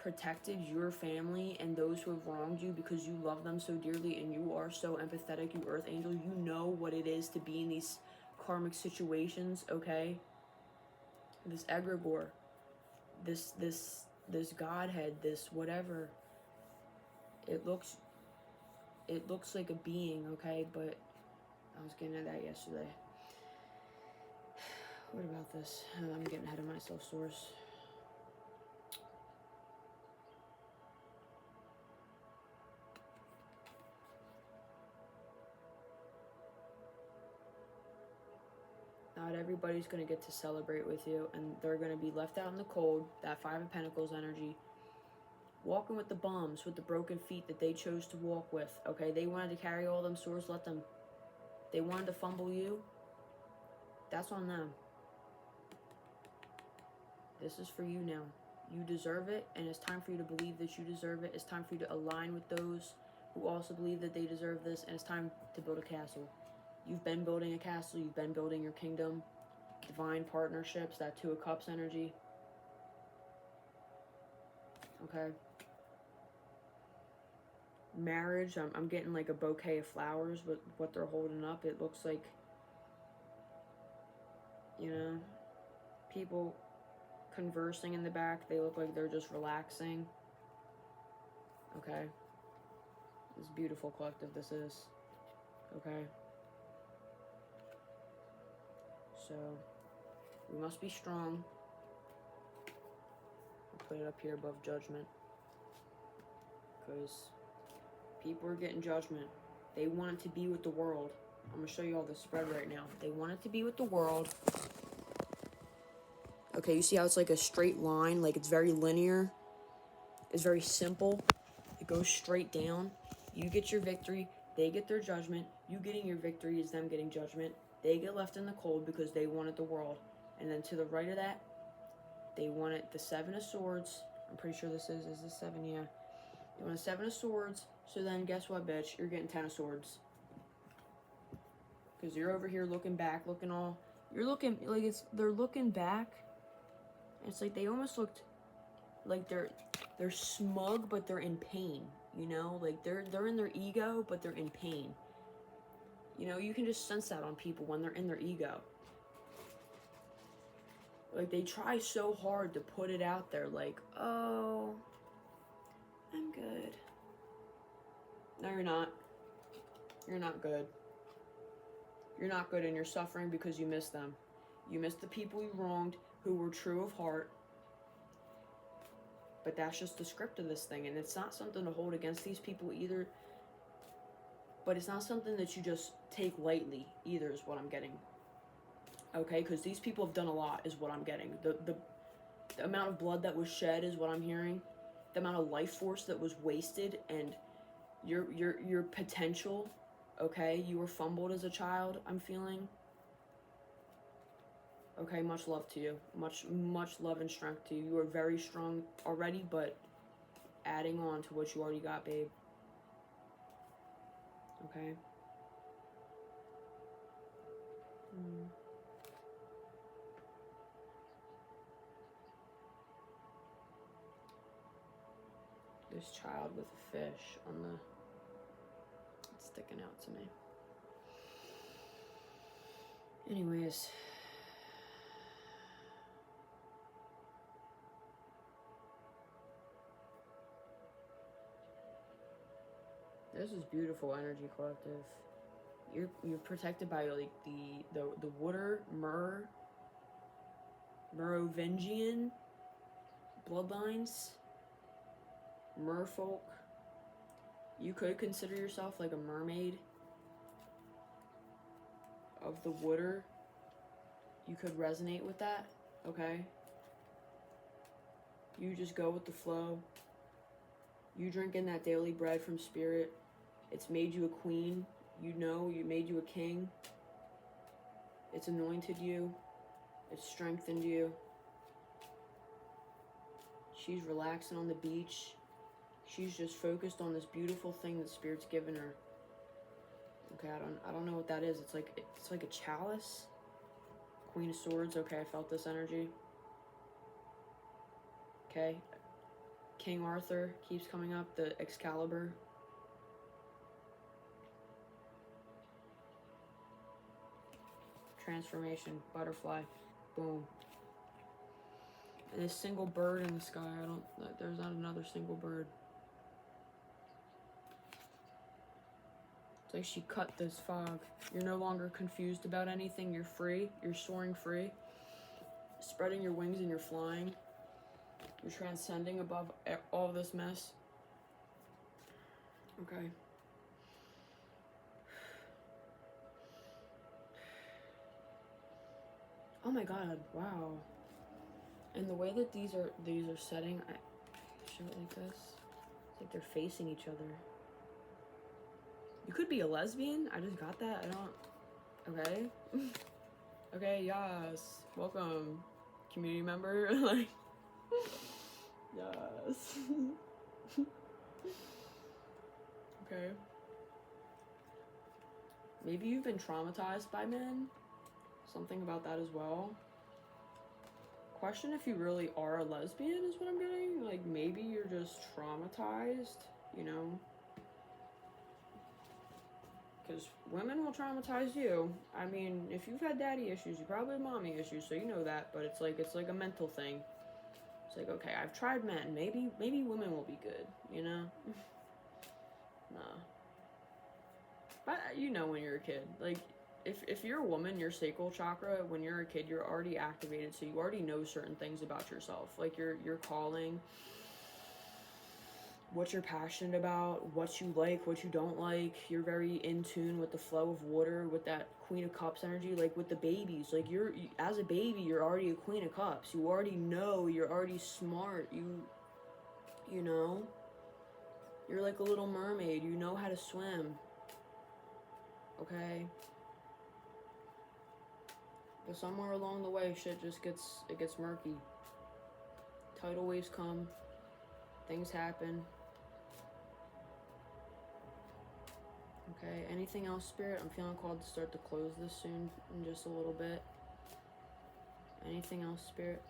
protected your family and those who have wronged you because you love them so dearly and you are so empathetic, you earth angel. You know what it is to be in these karmic situations, okay? This egregore, this godhead, this whatever. It looks like a being, okay? But I was getting at that yesterday. What about this? I'm getting ahead of myself, Source. Not everybody's going to get to celebrate with you, and they're going to be left out in the cold, that Five of Pentacles energy, walking with the bums, with the broken feet that they chose to walk with, okay? They wanted to carry all them swords, let them. They wanted to fumble you. That's on them. This is for you now. You deserve it, and it's time for you to believe that you deserve it. It's time for you to align with those who also believe that they deserve this, and it's time to build a castle. You've been building a castle. You've been building your kingdom. Divine partnerships, that Two of Cups energy. Okay. Marriage, I'm getting like a bouquet of flowers with what they're holding up. It looks like, you know, people conversing in the back. They look like they're just relaxing. Okay. This beautiful collective this is. Okay. So, we must be strong. I'll put it up here above judgment. Because people are getting judgment. They want it to be with the world. I'm going to show you all the spread right now. They want it to be with the world. Okay, you see how it's like a straight line? Like it's very linear. It's very simple. It goes straight down. You get your victory. They get their judgment. You getting your victory is them getting judgment. They get left in the cold because they wanted the world. And then to the right of that, they wanted the Seven of Swords. I'm pretty sure this is this 7? Yeah. They want a 7 of Swords. So then guess what, bitch? You're getting 10 of Swords. Because you're over here looking back, looking all... You're looking... Like, they're looking back. And it's like they almost looked... Like they're smug, but they're in pain. You know? Like, they're in their ego, but they're in pain. You know, you can just sense that on people when they're in their ego. Like, they try so hard to put it out there, like, oh, I'm good. No, you're not. You're not good. You're not good, and you're suffering because you miss them. You miss the people you wronged who were true of heart. But that's just the script of this thing, and it's not something to hold against these people either. But it's not something that you just take lightly either, is what I'm getting. Okay, because these people have done a lot, is what I'm getting. The amount of blood that was shed is what I'm hearing. The amount of life force that was wasted, and your potential. Okay, you were fumbled as a child, I'm feeling. Okay, much love to you. Much love and strength to you. You are very strong already, but adding on to what you already got, babe. Okay. This child with a fish on the... It's sticking out to me. Anyways. This is beautiful energy, collective. You're protected by like the water Merovingian bloodlines, merfolk. You could consider yourself like a mermaid of the water. You could resonate with that, okay? You just go with the flow. You drinking that daily bread from spirit. It's made you a queen. You know, you made you a king. It's anointed you. It's strengthened you. She's relaxing on the beach. She's just focused on this beautiful thing that Spirit's given her. Okay, I don't know what that is. It's like a chalice. Queen of Swords. Okay, I felt this energy. Okay. King Arthur keeps coming up. The Excalibur. Transformation. Butterfly. Boom. And this single bird in the sky. There's not another single bird. It's like she cut this fog. You're no longer confused about anything. You're free. You're soaring free. Spreading your wings and you're flying. You're transcending above all this mess. Okay. Oh my god, wow. And the way that these are setting, I show it like this. It's like they're facing each other. You could be a lesbian. I just got that. I don't. Okay. Okay, yes. Welcome, community member. Like, yes. Okay. Maybe you've been traumatized by men. Something about that as well. Question if you really are a lesbian is what I'm getting. Like, maybe you're just traumatized, you know? Because women will traumatize you. I mean, if you've had daddy issues, you probably have mommy issues, so you know that. But it's like a mental thing. It's like, okay, I've tried men. Maybe women will be good, you know? Nah. But you know when you're a kid. Like, if you're a woman, your sacral chakra, when you're a kid, you're already activated, so you already know certain things about yourself. Like your calling, what you're passionate about, what you like, what you don't like. You're very in tune with the flow of water, with that Queen of Cups energy, like with the babies. Like as a baby, you're already a Queen of Cups. You already know, you're already smart. You know, you're like a little mermaid. You know how to swim. Okay? But somewhere along the way, shit just gets murky. Tidal waves come. Things happen. Okay, anything else, Spirit? I'm feeling called to start to close this soon in just a little bit. Anything else, Spirit?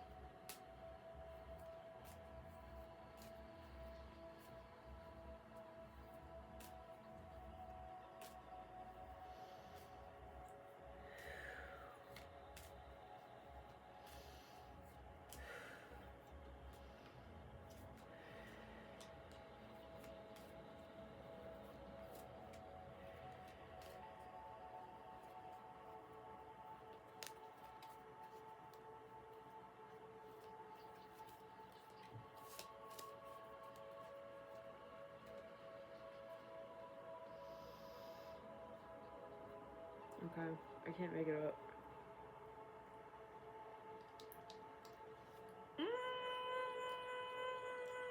Okay, I can't make it up.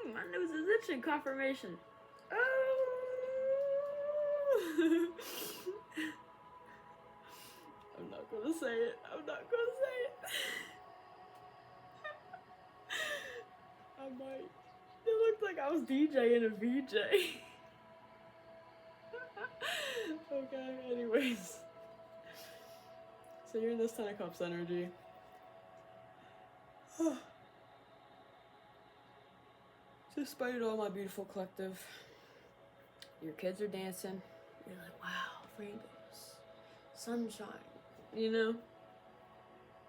My nose is itching. Confirmation. Oh. I'm not gonna say it. I might. It looked like I was DJing a VJ. Okay, anyways. So you're in this Ten of Cups energy. Despite all, my beautiful collective, your kids are dancing. You're like, wow, rainbows, sunshine. You know,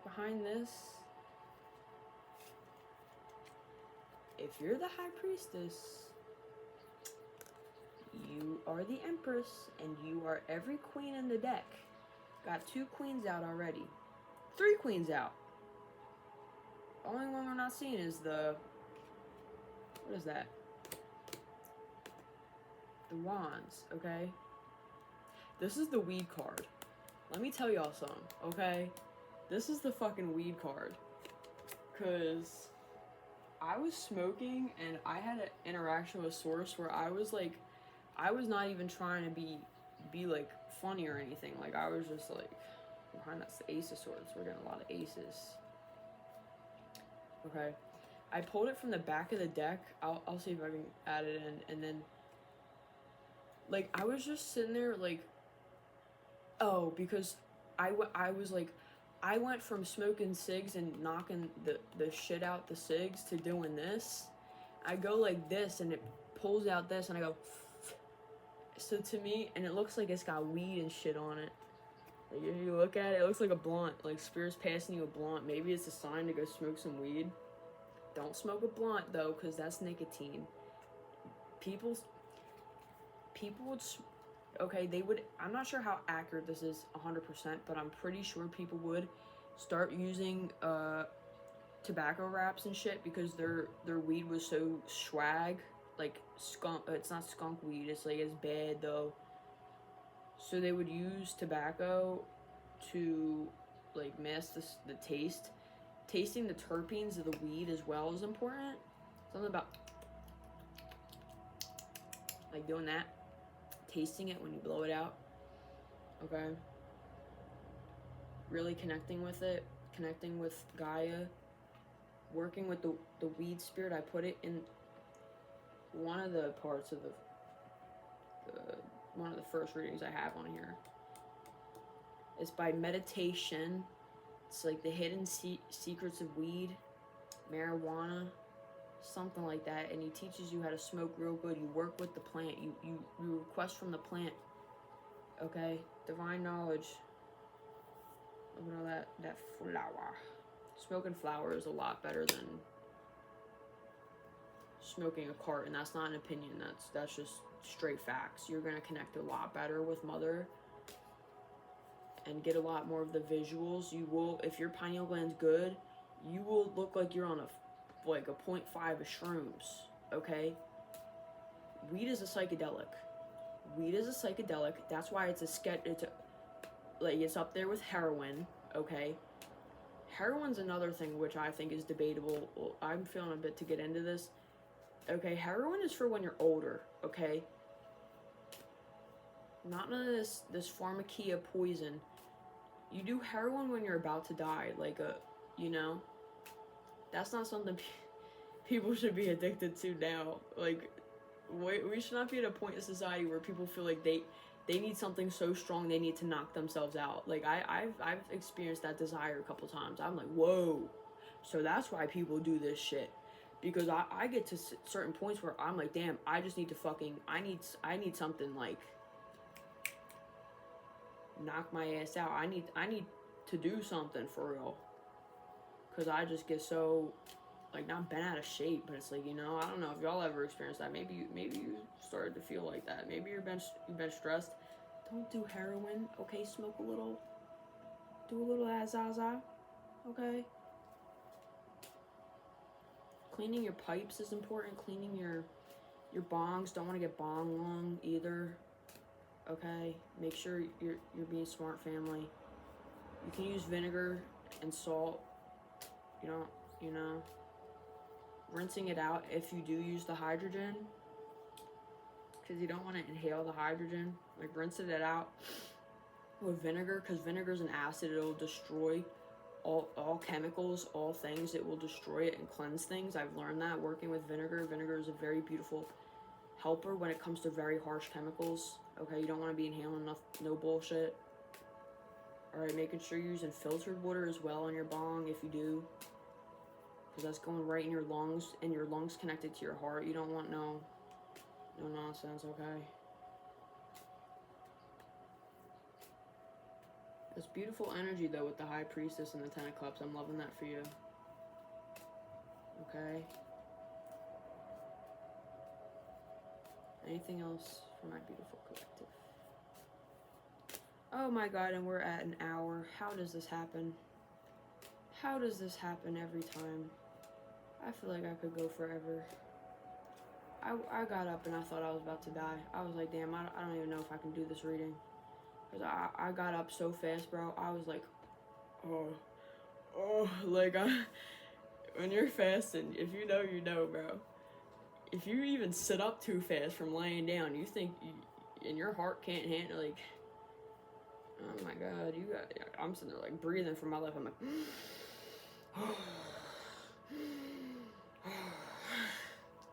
behind this, if you're the High Priestess, you are the Empress, and you are every queen in the deck. Got 2 queens out already. 3 queens out. The only one we're not seeing is the... What is that? The Wands, okay? This is the weed card. Let me tell y'all something, okay? This is the fucking weed card. Because I was smoking and I had an interaction with Source where I was like... I was not even trying to be like funny or anything. Like, I was just like... behind that's the Ace of Swords. We're getting a lot of aces. Okay. I pulled it from the back of the deck. I'll see if I can add it in. And then, like, I was just sitting there, like, oh, because I was like, I went from smoking cigs and knocking the shit out the cigs to doing this. I go like this, and it pulls out this, and I go, so to me, and it looks like it's got weed and shit on it. Like, if you look at it, it looks like a blunt. Like, Spirit's passing you a blunt. Maybe it's a sign to go smoke some weed. Don't smoke a blunt, though, because that's nicotine. People would, okay, they would, I'm not sure how accurate this is 100%, but I'm pretty sure people would start using tobacco wraps and shit because their weed was so swag, like skunk, it's not skunk weed, it's like, it's bad, though. So they would use tobacco to, like, mask the taste. Tasting the terpenes of the weed as well is important. Something about, like, doing that. Tasting it when you blow it out. Okay? Really connecting with it. Connecting with Gaia. Working with the weed spirit. I put it in one of the parts of one of the first readings I have on here. It's by meditation. It's like the hidden secrets of weed, marijuana, something like that. And he teaches you how to smoke real good. You work with the plant. You request from the plant. Okay? Divine knowledge. Look at all that flower. Smoking flower is a lot better than smoking a cart. And that's not an opinion. That's just straight facts. You're going to connect a lot better with Mother and get a lot more of the visuals. You will, if your pineal gland's good, you will look like you're on a 0.5 of shrooms, okay? Weed is a psychedelic. Weed is a psychedelic. That's why it's it's up there with heroin, okay? Heroin's another thing which I think is debatable. Well, I'm feeling a bit to get into this. Okay, heroin is for when you're older, okay? Not none of this pharmakia poison. You do heroin when you're about to die, like that's not something people should be addicted to now. Like, we should not be at a point in society where people feel like they need something so strong they need to knock themselves out. Like, I've experienced that desire a couple times. I'm like, whoa. So that's why people do this shit. Because I get to certain points where I'm like, damn, I just need to I need something like knock my ass out. I need to do something for real. Cause I just get so, like, not bent out of shape, but it's like, I don't know if y'all ever experienced that. Maybe you started to feel like that. Maybe you've been stressed. Don't do heroin, okay? Smoke a little. Do a little azaza, okay? Cleaning your pipes is important. Cleaning your bongs. Don't want to get bong lung either. Okay, make sure you're being smart, family. You can use vinegar and salt. You don't, rinsing it out if you do use the hydrogen, because you don't want to inhale the hydrogen. Like, rinsing it out with vinegar, because vinegar is an acid. It'll destroy all chemicals, all things. It will destroy it and cleanse things. I've learned that working with vinegar. Vinegar is a very beautiful helper when it comes to very harsh chemicals. Okay, you don't want to be inhaling no bullshit. Alright, making sure you're using filtered water as well on your bong if you do, because that's going right in your lungs, and your lungs connected to your heart. You don't want no nonsense, okay? This beautiful energy, though, with the High Priestess and the Ten of Cups. I'm loving that for you. Okay? Anything else for my beautiful collective? Oh my god, and we're at an hour. How does this happen? How does this happen every time? I feel like I could go forever. I got up and I thought I was about to die. I was like, damn, I don't even know if I can do this reading. Because I got up so fast, bro. I was like, like, when you're fasting, if you know, bro. If you even sit up too fast from laying down, you think, and your heart can't handle, like, Oh my god, you got. I'm sitting there like breathing for my life. I'm like,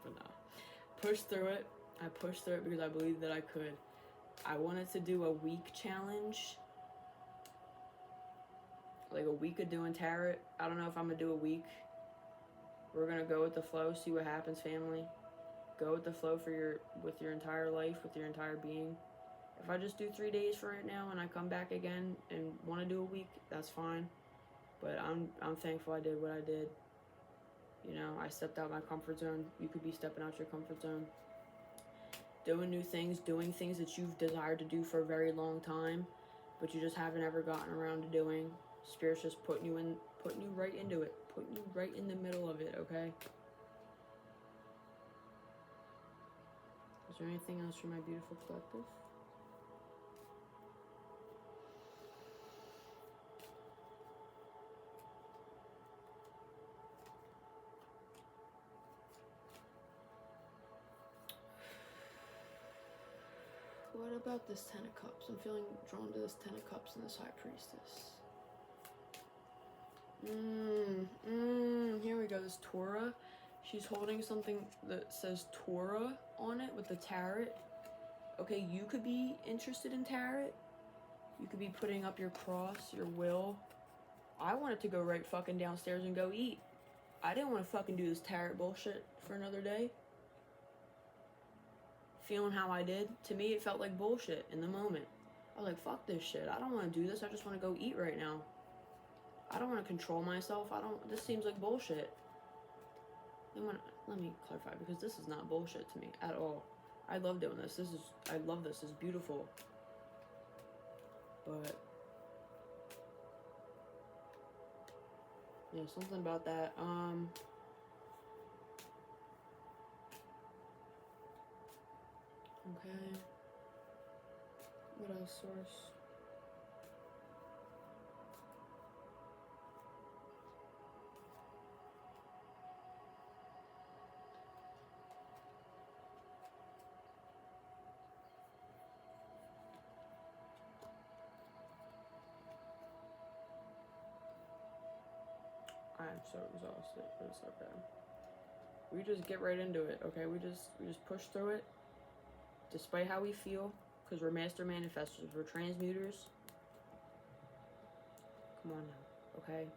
but no, push through it. I pushed through it because I believed that I could. I wanted to do a week challenge, like a week of doing tarot. I don't know if I'm gonna do a week. We're gonna go with the flow, see what happens, family. Go with the flow with your entire life, with your entire being. If I just do 3 days for right now and I come back again and want to do a week, that's fine. But I'm thankful I did what I did. You know, I stepped out my comfort zone. You could be stepping out your comfort zone. Doing new things, doing things that you've desired to do for a very long time, but you just haven't ever gotten around to doing. Spirit's just putting you right into it, putting you right in the middle of it, okay? Is there anything else for my beautiful collective? What about this Ten of Cups? I'm feeling drawn to this Ten of Cups and this High Priestess. Here we go, this Torah. She's holding something that says Torah on it with the tarot. Okay, you could be interested in tarot. You could be putting up your cross, your will. I wanted to go right fucking downstairs and go eat. I didn't want to fucking do this tarot bullshit for another day. Feeling how I did, to me it felt like bullshit in the moment. I was like, fuck this shit. I don't want to do this. I just want to go eat right now. I don't want to control myself. This seems like bullshit. Let me clarify, because this is not bullshit to me at all. I love doing this. I love this. It's beautiful. But yeah, something about that. Okay. What else, source? I'm so exhausted, but it's okay. We just get right into it, okay? We just push through it, despite how we feel, because we're master manifestors, we're transmuters. Come on now, okay?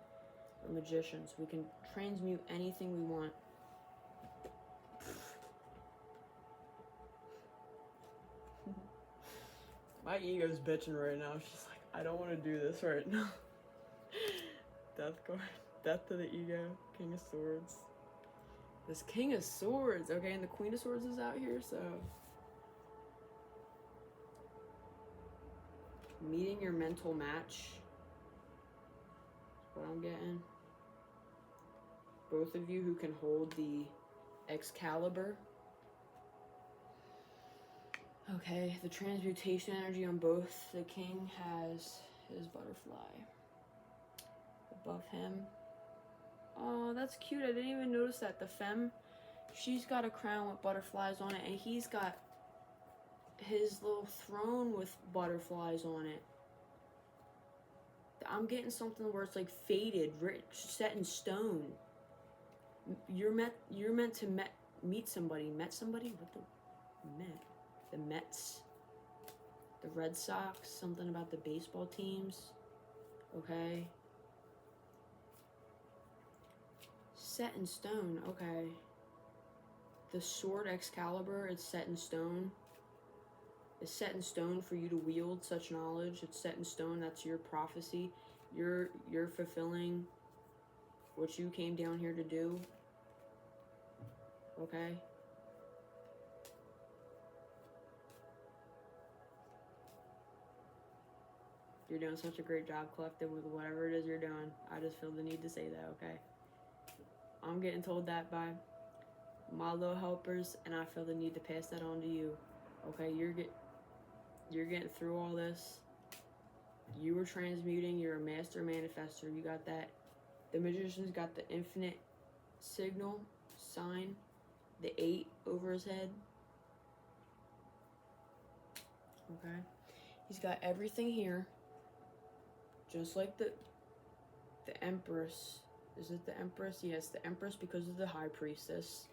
We're magicians. We can transmute anything we want. My ego's bitching right now. She's like, I don't want to do this right now. Death card. Death to the ego. King of Swords. This King of Swords, okay? And the Queen of Swords is out here, so. Meeting your mental match. That's what I'm getting. Both of you who can hold the Excalibur. Okay, the transmutation energy on both. The king has his butterfly above him. Oh, that's cute. I didn't even notice that. The femme, she's got a crown with butterflies on it, and he's got his little throne with butterflies on it. I'm getting something where it's like faded, rich, set in stone. You're meant to meet somebody. Met somebody? What the met? The Mets, the Red Sox, something about the baseball teams, okay? Set in stone, okay. The sword Excalibur, it's set in stone. It's set in stone for you to wield such knowledge. It's set in stone, that's your prophecy. You're fulfilling what you came down here to do, okay? You're doing such a great job, collective, with whatever it is you're doing. I just feel the need to say that, okay? I'm getting told that by my little helpers, and I feel the need to pass that on to you, okay? You're getting through all this. You were transmuting. You're a master manifestor. You got that. The magician's got the infinite signal, sign, the 8 over his head, okay? He's got everything here. Just like the Empress. Is it the Empress? Yes, the Empress because of the High Priestess.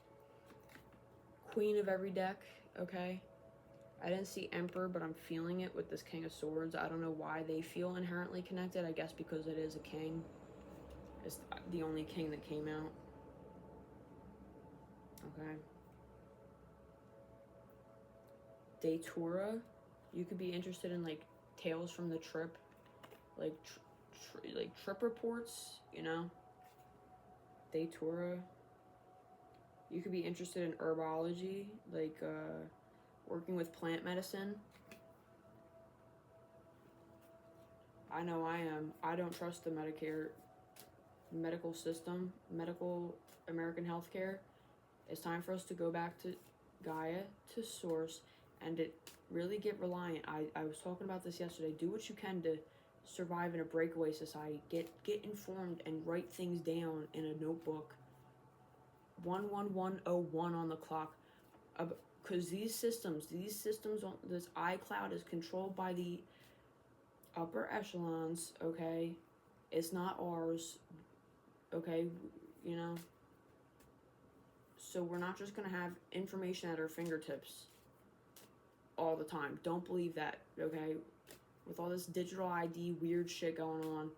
Queen of every deck, okay? I didn't see Emperor, but I'm feeling it with this King of Swords. I don't know why they feel inherently connected. I guess because it is a king. It's the only king that came out. Okay. Datura. You could be interested in, like, Tales from the Trip. Like, like trip reports, you know? Datura. You could be interested in herbology, like, working with plant medicine. I know I am. I don't trust the medical system, American healthcare. It's time for us to go back to Gaia, to source, and to really get reliant. I was talking about this yesterday. Do what you can to survive in a breakaway society. Get informed and write things down in a notebook. 11101 on the clock. Because these systems, this iCloud is controlled by the upper echelons, okay? It's not ours, okay? You know? So we're not just going to have information at our fingertips all the time. Don't believe that, okay? With all this digital ID weird shit going on,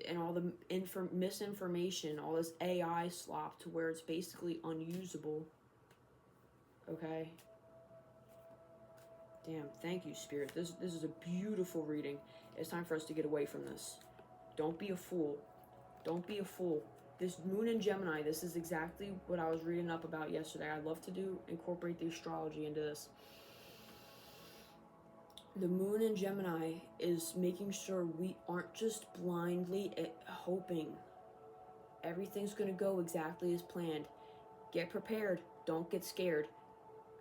and all the misinformation, all this AI slop to where it's basically unusable, okay? Damn, thank you, Spirit. This is a beautiful reading. It's time for us to get away from this. Don't be a fool. Don't be a fool. This moon in Gemini, this is exactly what I was reading up about yesterday. I love to incorporate the astrology into this. The moon in Gemini is making sure we aren't just blindly hoping everything's going to go exactly as planned. Get prepared. Don't get scared.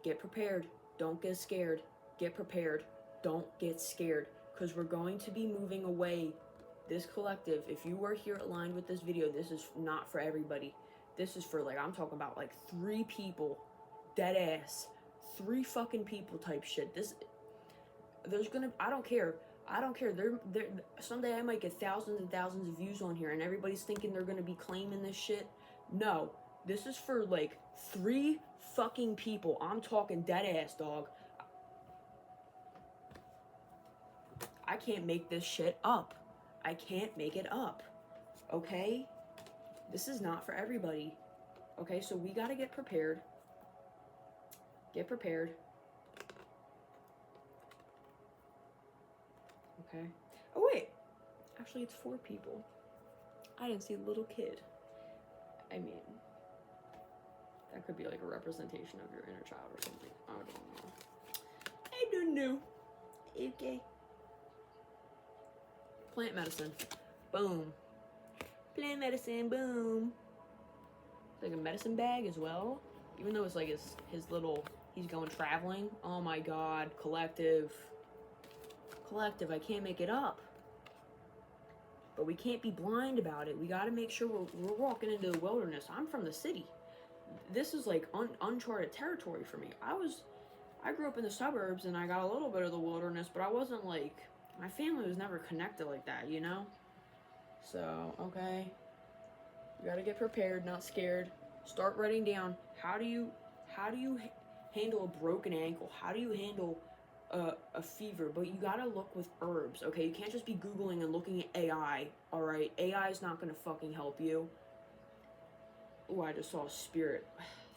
Get prepared. Don't get scared. Get prepared. Don't get scared. Because we're going to be moving away. This collective, if you were here aligned with this video, this is not for everybody. This is for, like, I'm talking about, like, 3 people. Dead ass. 3 fucking people type shit. There's gonna, I don't care. Someday I might get thousands and thousands of views on here and everybody's thinking they're gonna be claiming this shit. No. This is for, like, 3 fucking people. I'm talking dead ass, dog. I can't make this shit up. I can't make it up. Okay? This is not for everybody. Okay, so we gotta get prepared. Get prepared. Okay. Oh, wait. Actually, it's 4 people. I didn't see a little kid. I mean, that could be like a representation of your inner child or something. I don't know. Okay. Plant medicine. Boom. Plant medicine. Boom. It's like a medicine bag as well. Even though it's like his little, he's going traveling. Oh my God. Collective. I can't make it up. But we can't be blind about it. We got to make sure we're walking into the wilderness. I'm from the city. This is like uncharted territory for me. I grew up in the suburbs and I got a little bit of the wilderness, but I wasn't like, my family was never connected like that, you know? So, okay. You got to get prepared, not scared. Start writing down, how do you handle a broken ankle? How do you handle a fever? But you gotta look with herbs, okay? You can't just be Googling and looking at AI, alright? AI is not gonna fucking help you. Oh, I just saw a spirit.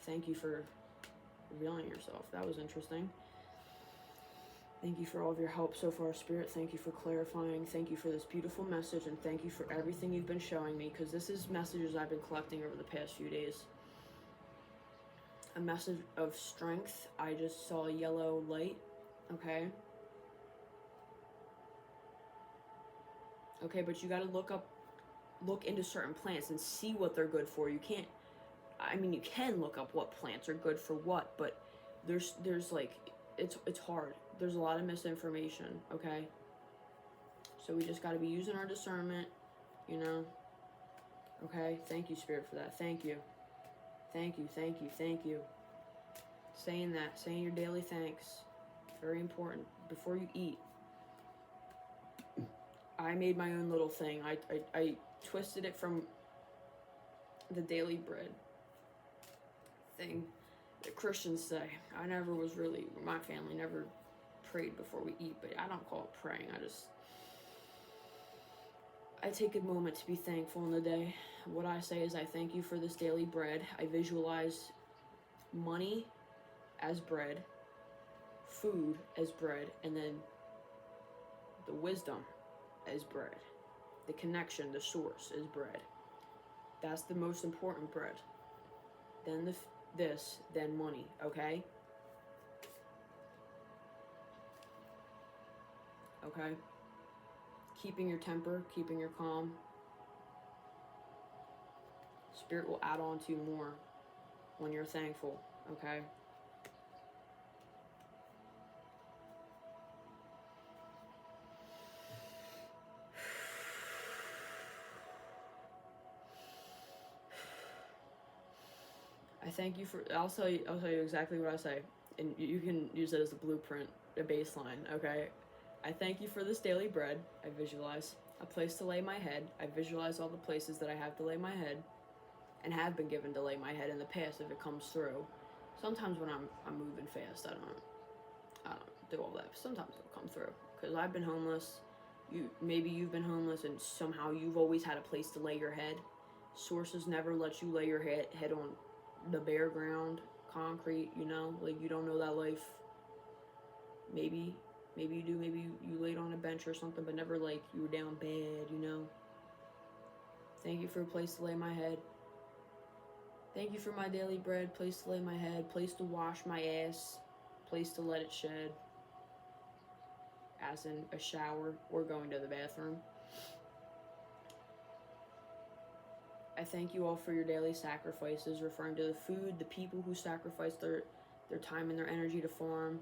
Thank you for revealing yourself. That was interesting. Thank you for all of your help so far, Spirit. Thank you for clarifying. Thank you for this beautiful message, and thank you for everything you've been showing me, because this is messages I've been collecting over the past few days. A message of strength. I just saw a yellow light. Okay. Okay, but you gotta look into certain plants and see what they're good for. You can't, I mean, you can look up what plants are good for what, but there's like, it's hard. There's a lot of misinformation, okay? So we just gotta be using our discernment, you know? Okay, thank you, Spirit, for that. Thank you. Thank you, thank you, thank you. Saying your daily thanks. Very important. Before you eat. I made my own little thing. I twisted it from the daily bread thing that Christians say. I never was really, my family never prayed before we eat, but I don't call it praying. I take a moment to be thankful in the day. What I say is I thank you for this daily bread. I visualize money as bread, food as bread, and then the wisdom as bread. The connection, the source is bread. That's the most important bread. Then this, then money, okay? Okay? Keeping your temper, keeping your calm. Spirit will add on to you more when you're thankful, okay? I thank you for, I'll tell you exactly what I say, and you can use it as a blueprint, a baseline, okay? I thank you for this daily bread. I visualize a place to lay my head. I visualize all the places that I have to lay my head and have been given to lay my head in the past if it comes through. Sometimes when I'm moving fast, I don't do all that. But sometimes it'll come through because I've been homeless. Maybe you've been homeless and somehow you've always had a place to lay your head. Sources never let you lay your head on the bare ground, concrete, you know, like you don't know that life. Maybe you do, maybe you laid on a bench or something, but never like you were down bad, you know. Thank you for a place to lay my head. Thank you for my daily bread, place to lay my head, place to wash my ass, place to let it shed, as in a shower or going to the bathroom. I thank you all for your daily sacrifices, referring to the food, the people who sacrifice their time and their energy to farm.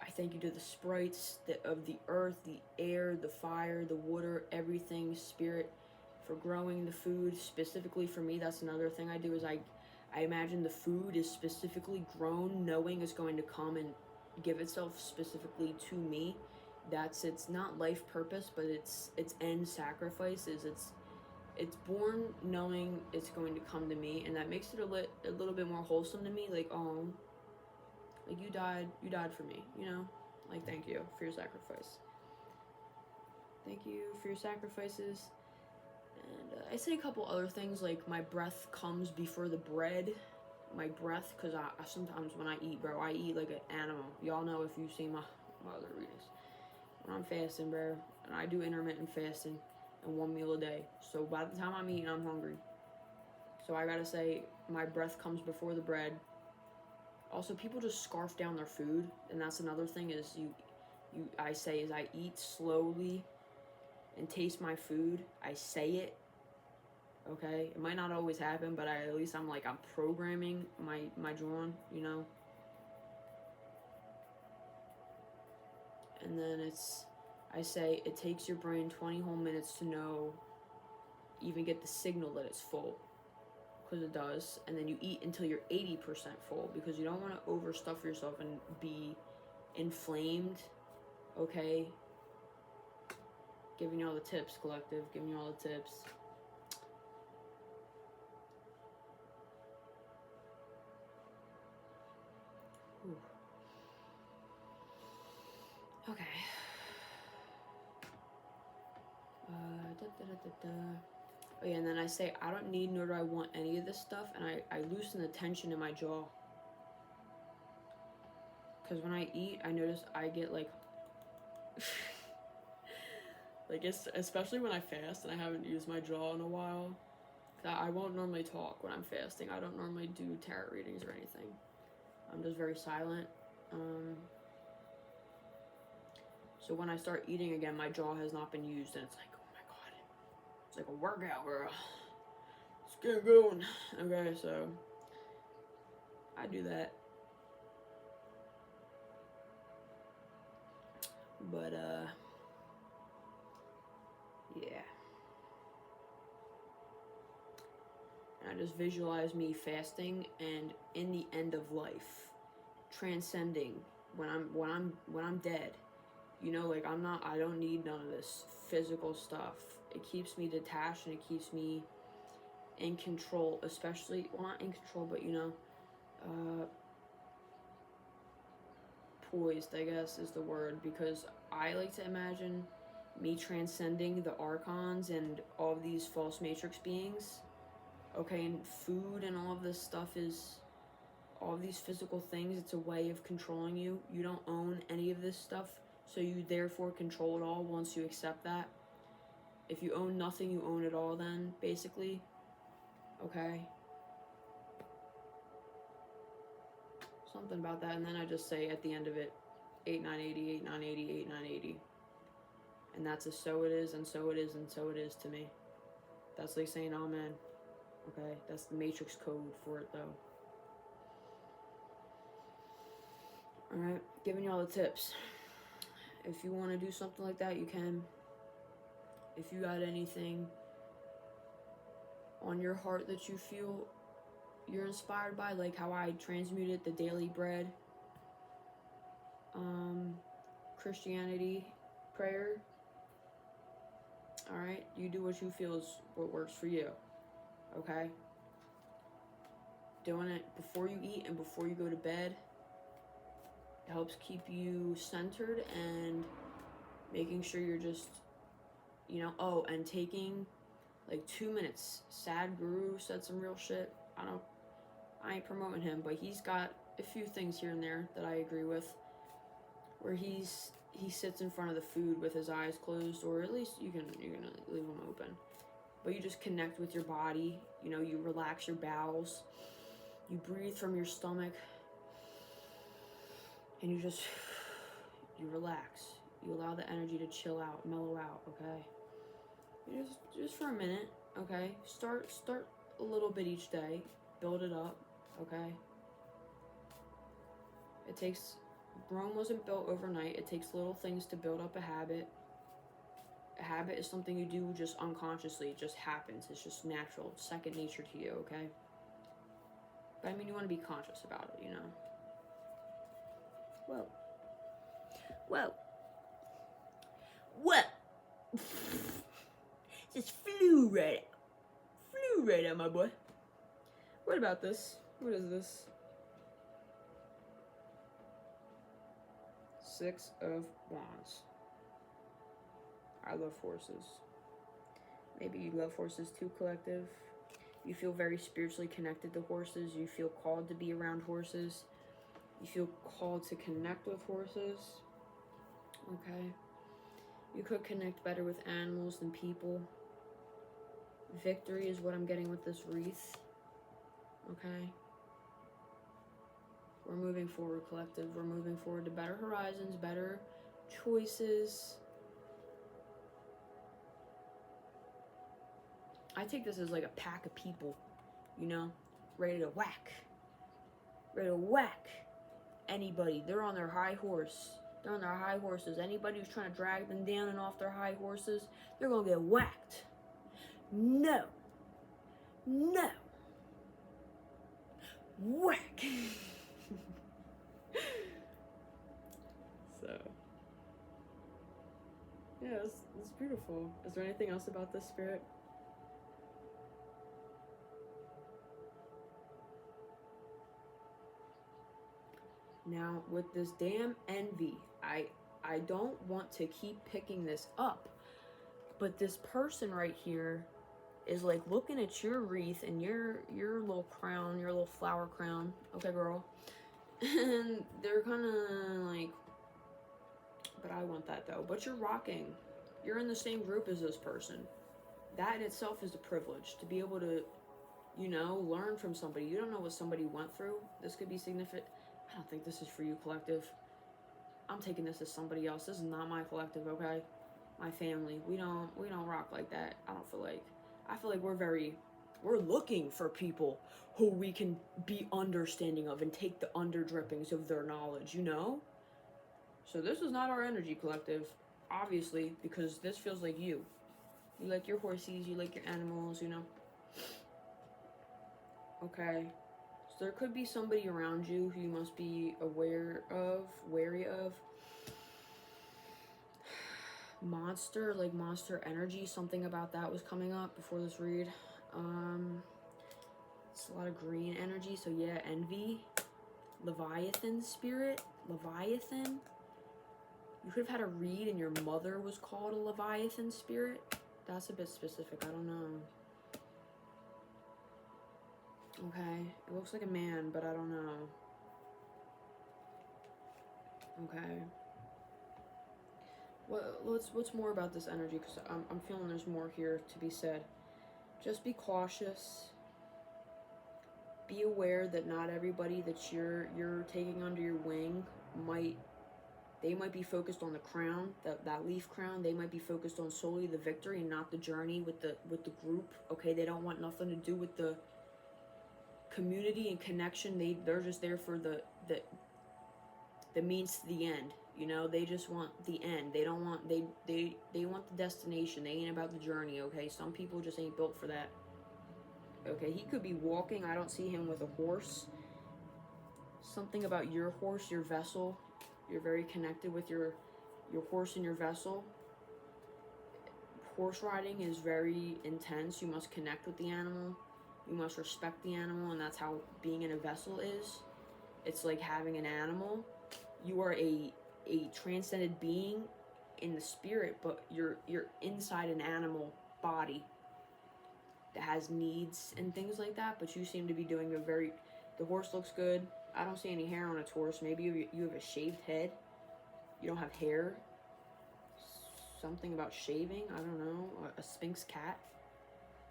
I thank you to the sprites of the earth, the air, the fire, the water, everything, spirit, for growing the food. Specifically for me, that's another thing I do is I imagine the food is specifically grown, knowing it's going to come and give itself specifically to me. That's it's not life purpose, but its end sacrifice is it's born knowing it's going to come to me, and that makes it a little bit more wholesome to me. Like, oh, like you died for me, you know? Like, thank you for your sacrifice. Thank you for your sacrifices. And I say a couple other things, like my breath comes before the bread. My breath, because I sometimes when I eat, bro, I eat like an animal. Y'all know if you've seen my other readings. When I'm fasting, bro, and I do intermittent fasting and 1 meal a day. So by the time I'm eating, I'm hungry. So I gotta say, my breath comes before the bread. Also, people just scarf down their food, and that's another thing is I eat slowly and taste my food. I say it, okay? It might not always happen, but at least I'm programming my drawing, you know? And then I say it takes your brain 20 whole minutes to know, even get the signal that it's full, because it does. And then you eat until you're 80% full, because you don't want to overstuff yourself and be inflamed, okay? Giving you all the tips, collective, giving you all the tips. Ooh. Okay. Oh yeah, and then I say, I don't need nor do I want any of this stuff, and I loosen the tension in my jaw. Because when I eat, I notice I get like it's especially when I fast and I haven't used my jaw in a while. I won't normally talk when I'm fasting. I don't normally do tarot readings or anything. I'm just very silent. So when I start eating again, my jaw has not been used, and it's like, oh my god, it's like a workout, girl. Let's get going. Okay, so I do that. But yeah. And I just visualize me fasting and in the end of life, transcending when I'm dead, You know, like, I don't need none of this physical stuff. It keeps me detached and it keeps me in control, especially, well, not in control, but, you know, poised, I guess, is the word, because I like to imagine me transcending the archons and all of these false matrix beings. Okay, and food and all of this stuff is, all of these physical things, it's a way of controlling you. You don't own any of this stuff, so you therefore control it all once you accept that. If you own nothing, you own it all then, basically. Okay? Something about that, and then I just say at the end of it, 8980, 8980, 8980. And that's a so it is, and so it is, and so it is to me. That's like saying amen. Okay? That's the matrix code for it, though. Alright? Giving you all the tips. If you want to do something like that, you can. If you got anything on your heart that you feel you're inspired by, like how I transmuted the daily bread, Christianity prayer, all right, you do what you feel is what works for you. Okay, doing it before you eat and before you go to bed, it helps keep you centered and making sure you're just, you know, oh, and taking like 2 minutes. Sadhguru said some real shit. I ain't promoting him, but he's got a few things here and there that I agree with, where he sits in front of the food with his eyes closed, or at least you can leave them open, but you just connect with your body. You know, you relax your bowels, you breathe from your stomach, and you relax. You allow the energy to chill out, mellow out. Okay, just for a minute. Okay, start a little bit each day, build it up. Okay, it takes, Rome wasn't built overnight. It takes little things to build up a habit. A habit is something you do just unconsciously. It just happens. It's just natural. It's second nature to you, okay? But I mean, you want to be conscious about it, you know? Whoa. Just flew right out, my boy. What about this? What is this? 6 of Wands. I love horses. Maybe you love horses too, collective. You feel very spiritually connected to horses. You feel called to be around horses. You feel called to connect with horses. Okay. You could connect better with animals than people. Victory is what I'm getting with this wreath. Okay. We're moving forward, collective. We're moving forward to better horizons, better choices. I take this as like a pack of people, you know, ready to whack anybody. They're on their high horse. They're on their high horses. Anybody who's trying to drag them down and off their high horses, they're gonna get whacked. No. Whack. So, yeah, it's beautiful. Is there anything else about this, Spirit? Now, with this damn envy, I don't want to keep picking this up, but this person right here is like looking at your wreath and your little crown, your little flower crown. Okay, girl. And they're kind of like, but I want that though. But you're rocking. You're in the same group as this person. That in itself is a privilege, to be able to, you know, learn from somebody. You don't know what somebody went through. This could be significant. I don't think this is for you, collective. I'm taking this as somebody else. This is not my collective, okay? My family. We don't rock like that. I feel like we're looking for people who we can be understanding of and take the under drippings of their knowledge, you know? So this is not our energy, collective. Obviously, because this feels like you. You like your horsies, you like your animals, you know? Okay. So there could be somebody around you who you must be wary of. monster, like monster energy. Something about that was coming up before this read. It's a lot of green energy, so yeah, envy. Leviathan spirit. Leviathan. You could have had a read and your mother was called a Leviathan spirit. That's a bit specific, I don't know. Okay, it looks like a man, but I don't know. Okay. What's more about this energy? Because I'm feeling there's more here to be said. Just be cautious. Be aware that not everybody that you're taking under your wing might be focused on the crown, that leaf crown. They might be focused on solely the victory and not the journey with the group. Okay, they don't want nothing to do with the community and connection. They're just there for the means to the end. You know, they just want the end. They don't want they want the destination. They ain't about the journey. Okay, some people just ain't built for that. Okay, he could be walking. I don't see him with a horse. Something about your horse, your vessel. You're very connected with your horse and your vessel. Horse riding is very intense. You must connect with the animal. You must respect the animal, and that's how being in a vessel is. It's like having an animal. You are a transcended being in the spirit, but you're inside an animal body that has needs and things like that. But you seem to be doing the horse looks good. I don't see any hair on its horse. Maybe you have a shaved head. You don't have hair. Something about shaving. I don't know. A Sphinx cat.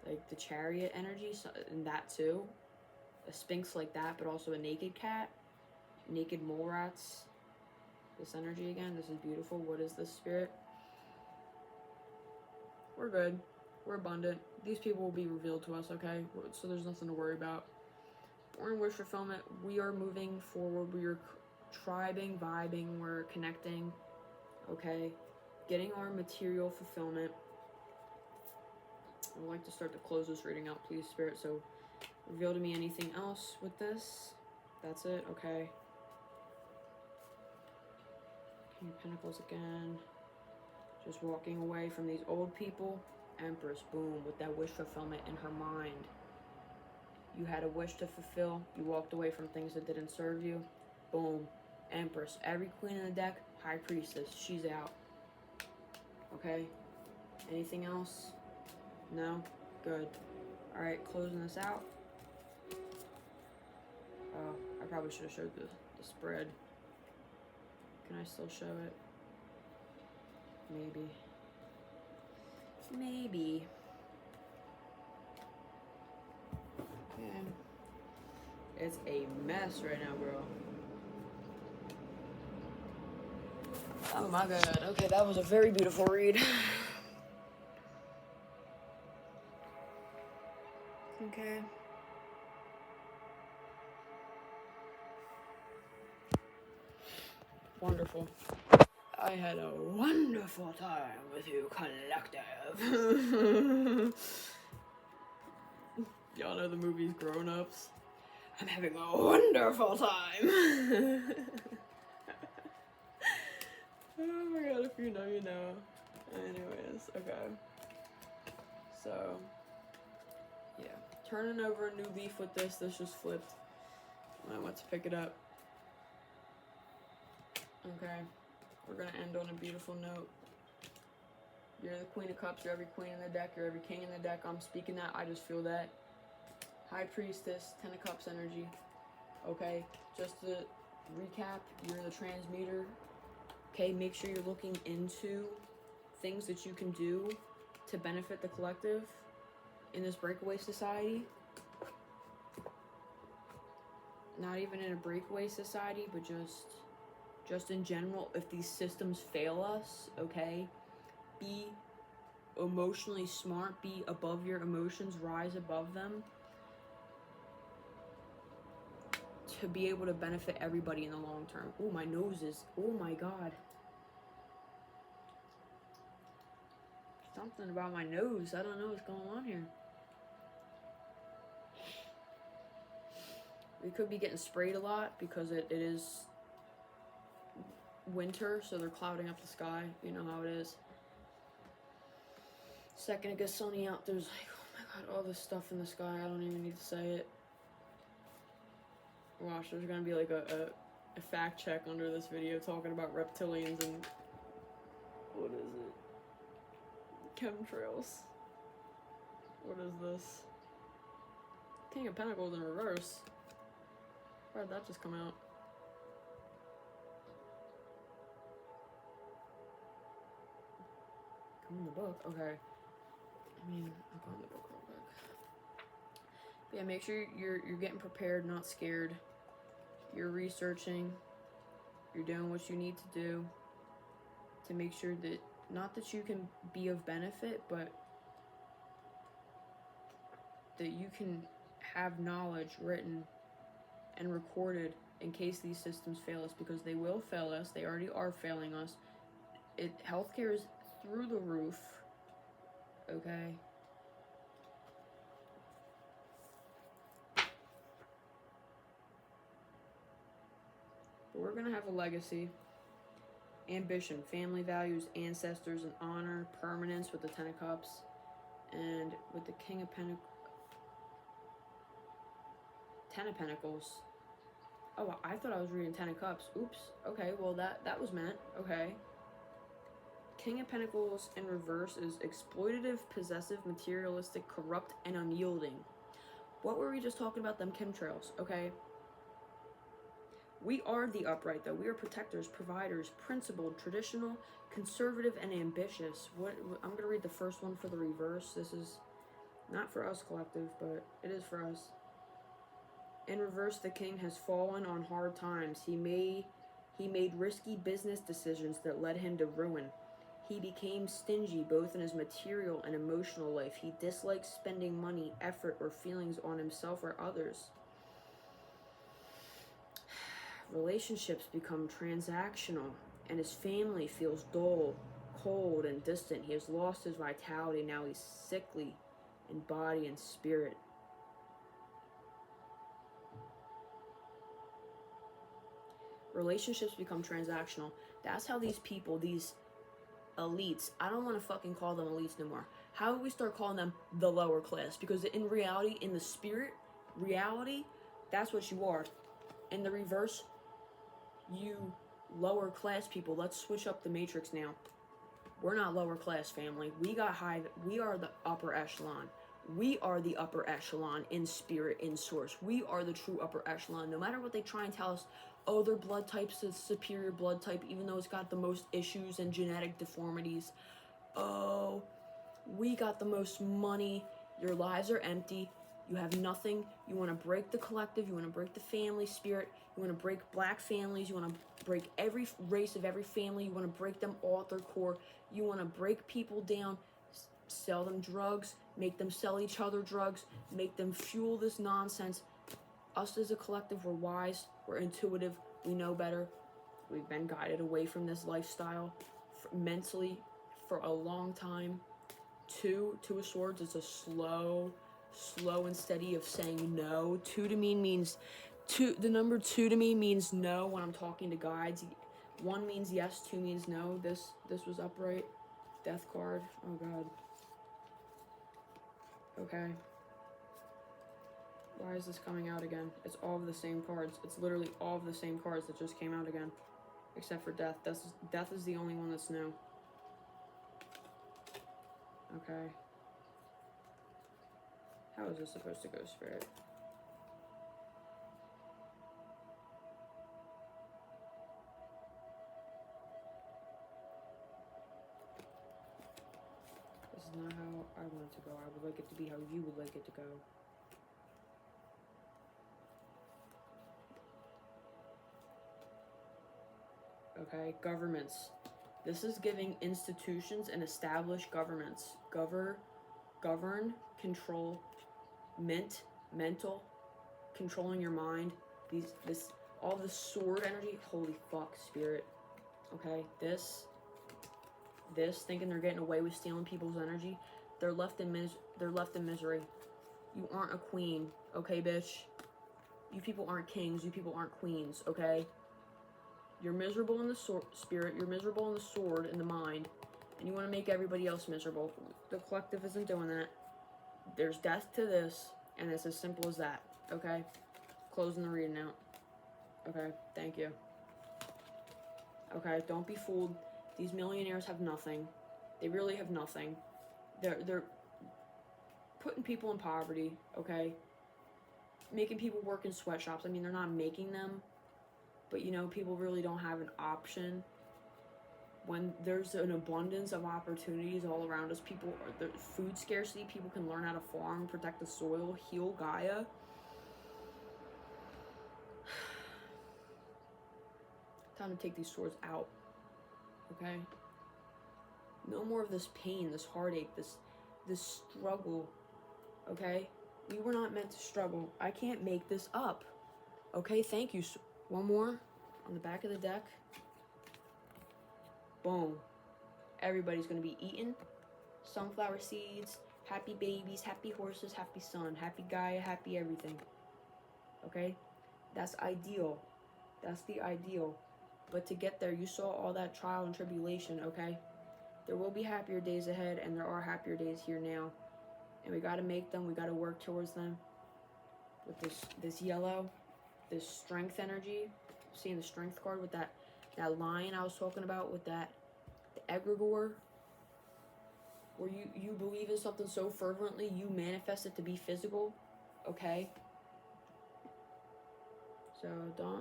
Like the chariot energy. And that too. A Sphinx like that, but also a naked cat. Naked mole rats. This energy again. This is beautiful. What is this, spirit? We're good. We're abundant. These people will be revealed to us, okay? So there's nothing to worry about. We're in wish fulfillment. We are moving forward. We are tribing, vibing. We're connecting, okay? Getting our material fulfillment. I would like to start to close this reading out, please, Spirit. So reveal to me anything else with this. That's it, okay. King of Pentacles again. Just walking away from these old people. Empress, boom, with that wish fulfillment in her mind. You had a wish to fulfill. You walked away from things that didn't serve you. Boom. Empress. Every queen in the deck, High Priestess. She's out. Okay. Anything else? No? Good. Alright, closing this out. Oh, I probably should have showed the spread. Can I still show it? Maybe. Maybe. Okay. It's a mess right now, bro. Oh my god. Okay, that was a very beautiful read. Okay. Wonderful. I had a wonderful time with you, collective. Y'all know the movies Grown Ups? I'm having a wonderful time. Oh my god, if you know, you know. Anyways, okay. So, yeah. Turning over a new leaf with this. This just flipped when I went to pick it up. Okay. We're gonna end on a beautiful note. You're the Queen of Cups. You're every queen in the deck. You're every king in the deck. I'm speaking that. I just feel that. High Priestess, 10 of Cups energy. Okay, just to recap, you're the transmuter. Okay, make sure you're looking into things that you can do to benefit the collective in this breakaway society. Not even in a breakaway society, but just in general. If these systems fail us, okay, be emotionally smart, be above your emotions, rise above them, to be able to benefit everybody in the long term. Oh, my nose is, oh my god. Something about my nose. I don't know what's going on here. We could be getting sprayed a lot because it is winter, so they're clouding up the sky. You know how it is. second it gets sunny out, there's like, oh my god, all this stuff in the sky. I don't even need to say it. Watch, there's gonna be like a fact check under this video talking about reptilians and what is it? Chemtrails. What is this? King of Pentacles in reverse. Why did that just come out? Come in the book, okay. I mean, I'll go in the book real quick. But yeah, make sure you're getting prepared, not scared. You're researching. You're doing what you need to do to make sure that, not that you can be of benefit, but that you can have knowledge written and recorded in case these systems fail us, because they will fail us. They already are failing us. Healthcare is through the roof, okay? But we're gonna have a legacy, ambition, family values, ancestors, and honor, permanence with the Ten of Cups, and with the King of Pentacles. Ten of Pentacles. Oh, I thought I was reading Ten of Cups. Oops. Okay, well that was meant. Okay. King of Pentacles in reverse is exploitative, possessive, materialistic, corrupt, and unyielding. What were we just talking about? Them chemtrails, okay? We are the upright, though. We are protectors, providers, principled, traditional, conservative, and ambitious. I'm going to read the first one for the reverse. This is not for us, collective, but it is for us. In reverse, the king has fallen on hard times. He made risky business decisions that led him to ruin. He became stingy both in his material and emotional life. He dislikes spending money, effort, or feelings on himself or others. Relationships become transactional, and his family feels dull, cold, and distant. He has lost his vitality. Now he's sickly in body and spirit. Relationships become transactional. That's how these people, these elites, I don't want to fucking call them elites no more. How do we start calling them the lower class? Because in reality, in the spirit reality, that's what you are. In the reverse, you lower class people. Let's switch up the matrix now. We're not lower class, family. We got high. We are the upper echelon. We are the upper echelon in spirit, in source. We are the true upper echelon. No matter what they try and tell us, oh, their blood type's a superior blood type, even though it's got the most issues and genetic deformities. Oh, we got the most money. Your lives are empty. You have nothing. You want to break the collective. You want to break the family spirit. You want to break black families. You want to break every race of every family. You want to break them all at their core. You want to break people down, sell them drugs, make them sell each other drugs, make them fuel this nonsense. Us as a collective, we're wise, we're intuitive, we know better. We've been guided away from this lifestyle mentally for a long time. Two of Swords is a slow and steady of saying no. The number 2 to me means no when I'm talking to guides. 1 means yes, 2 means no. This was upright. Death card. Oh god. Okay. Why is this coming out again? It's all of the same cards. It's literally all of the same cards that just came out again. Except for Death. Death is the only one that's new. Okay. How is this supposed to go, Spirit? This is not how I want it to go. I would like it to be how you would like it to go. Okay, governments. This is giving institutions and established governments. Govern, control, mental, controlling your mind. All this sword energy. Holy fuck, Spirit. Okay, this, thinking they're getting away with stealing people's energy. They're left in misery. You aren't a queen, okay, bitch? You people aren't kings. You people aren't queens, okay? You're miserable in the spirit, you're miserable in the sword, in the mind, and you want to make everybody else miserable. The collective isn't doing that. There's death to this, and it's as simple as that, okay? Closing the reading out. Okay, thank you. Okay, don't be fooled. These millionaires have nothing. They really have nothing. They're putting people in poverty, okay? Making people work in sweatshops. I mean, they're not making them, but you know, people really don't have an option. When there's an abundance of opportunities all around us, there's food scarcity, people can learn how to farm, protect the soil, heal Gaia. Time to take these swords out, okay? No more of this pain, this heartache, this struggle, okay? We were not meant to struggle. I can't make this up, okay? Thank you. One more on the back of the deck. Boom. Everybody's going to be eating sunflower seeds, happy babies, happy horses, happy sun, happy Gaia, happy everything, okay? That's ideal. That's the ideal. But to get there, you saw all that trial and tribulation, okay? There will be happier days ahead, and there are happier days here now. And we got to make them. We got to work towards them. With this yellow, this strength energy. Seeing the strength card with that lion I was talking about, with the egregore. Where you believe in something so fervently, you manifest it to be physical, okay? So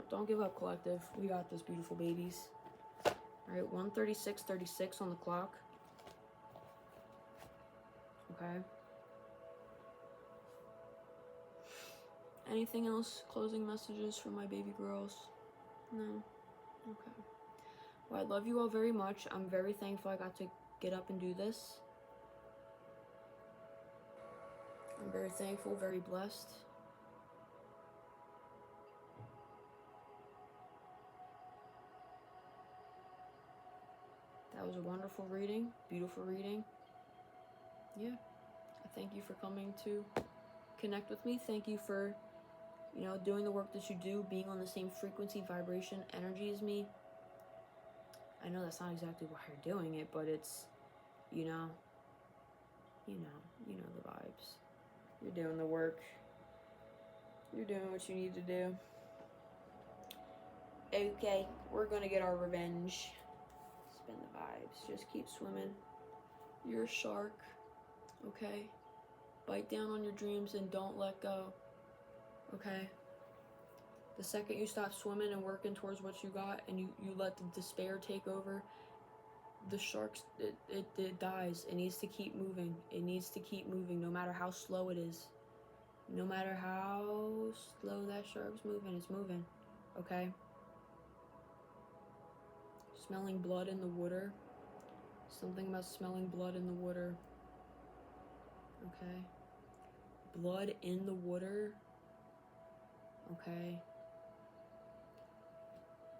don't give up, collective. We got this, beautiful babies. All right, 1:36:36 on the clock. Okay. Anything else? Closing messages for my baby girls? No? Okay. Well, I love you all very much. I'm very thankful I got to get up and do this. I'm very thankful, very blessed. That was a wonderful reading, beautiful reading. Yeah, I thank you for coming to connect with me. Thank you for, you know, doing the work that you do, being on the same frequency, vibration, energy as me. I know that's not exactly why you're doing it, but it's, you know the vibes. You're doing the work. You're doing what you need to do. Okay, we're gonna get our revenge. Spin the vibes. Just keep swimming. You're a shark, okay? Bite down on your dreams and don't let go, okay? The second you stop swimming and working towards what you got and you let the despair take over, the shark, it dies. It needs to keep moving. It needs to keep moving no matter how slow it is. No matter how slow that shark's moving, it's moving, okay? Smelling blood in the water. Something about smelling blood in the water. Okay. Blood in the water. Okay.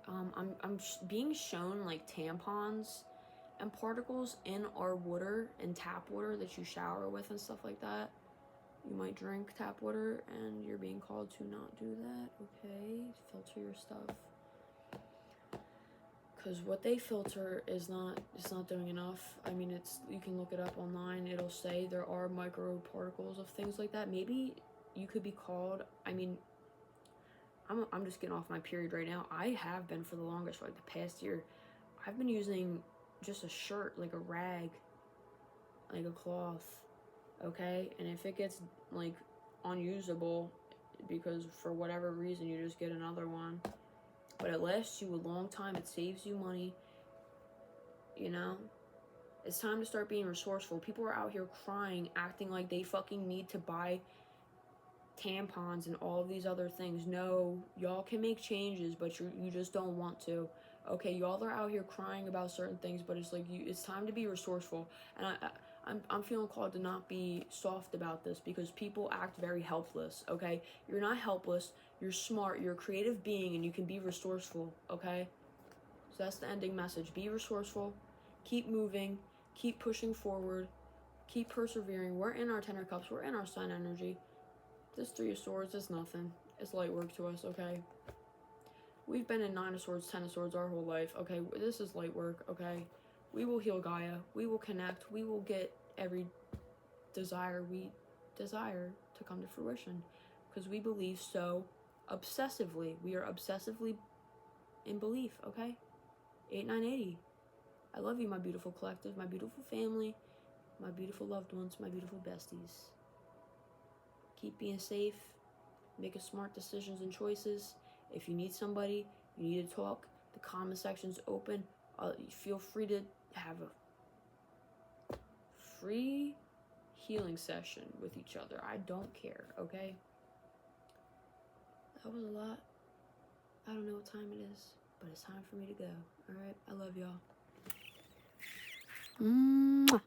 I'm being shown like tampons and particles in our water and tap water that you shower with and stuff like that. You might drink tap water and you're being called to not do that. Okay. Filter your stuff. Because what they filter is not doing enough. I mean, you can look it up online. It'll say there are microparticles of things like that. Maybe you could be called, I mean, I'm just getting off my period right now. I have been for the longest, for like the past year. I've been using just a shirt, like a rag, like a cloth, okay? And if it gets like unusable because for whatever reason you just get another one. But it lasts you a long time. It saves you money. You know? It's time to start being resourceful. People are out here crying, acting like they fucking need to buy tampons and all of these other things. No, y'all can make changes, but you just don't want to. Okay, y'all are out here crying about certain things, but it's like it's time to be resourceful. And I'm feeling called to not be soft about this because people act very helpless, okay? You're not helpless. You're smart. You're a creative being and you can be resourceful, okay? So that's the ending message. Be resourceful. Keep moving. Keep pushing forward. Keep persevering. We're in our Ten of Cups. We're in our Sun energy. This Three of Swords is nothing. It's light work to us, okay? We've been in Nine of Swords, Ten of Swords our whole life, okay? This is light work, okay? We will heal Gaia. We will connect. We will get every desire we desire to come to fruition, because we believe so obsessively. We are obsessively in belief, okay? 8980. I love you, my beautiful collective, my beautiful family, my beautiful loved ones, my beautiful besties. Keep being safe. Making smart decisions and choices. If you need somebody, you need to talk, the comment section's open. Feel free to have a free healing session with each other. I don't care, okay? That was a lot. I don't know what time it is, but it's time for me to go. All right, I love y'all. Mwah.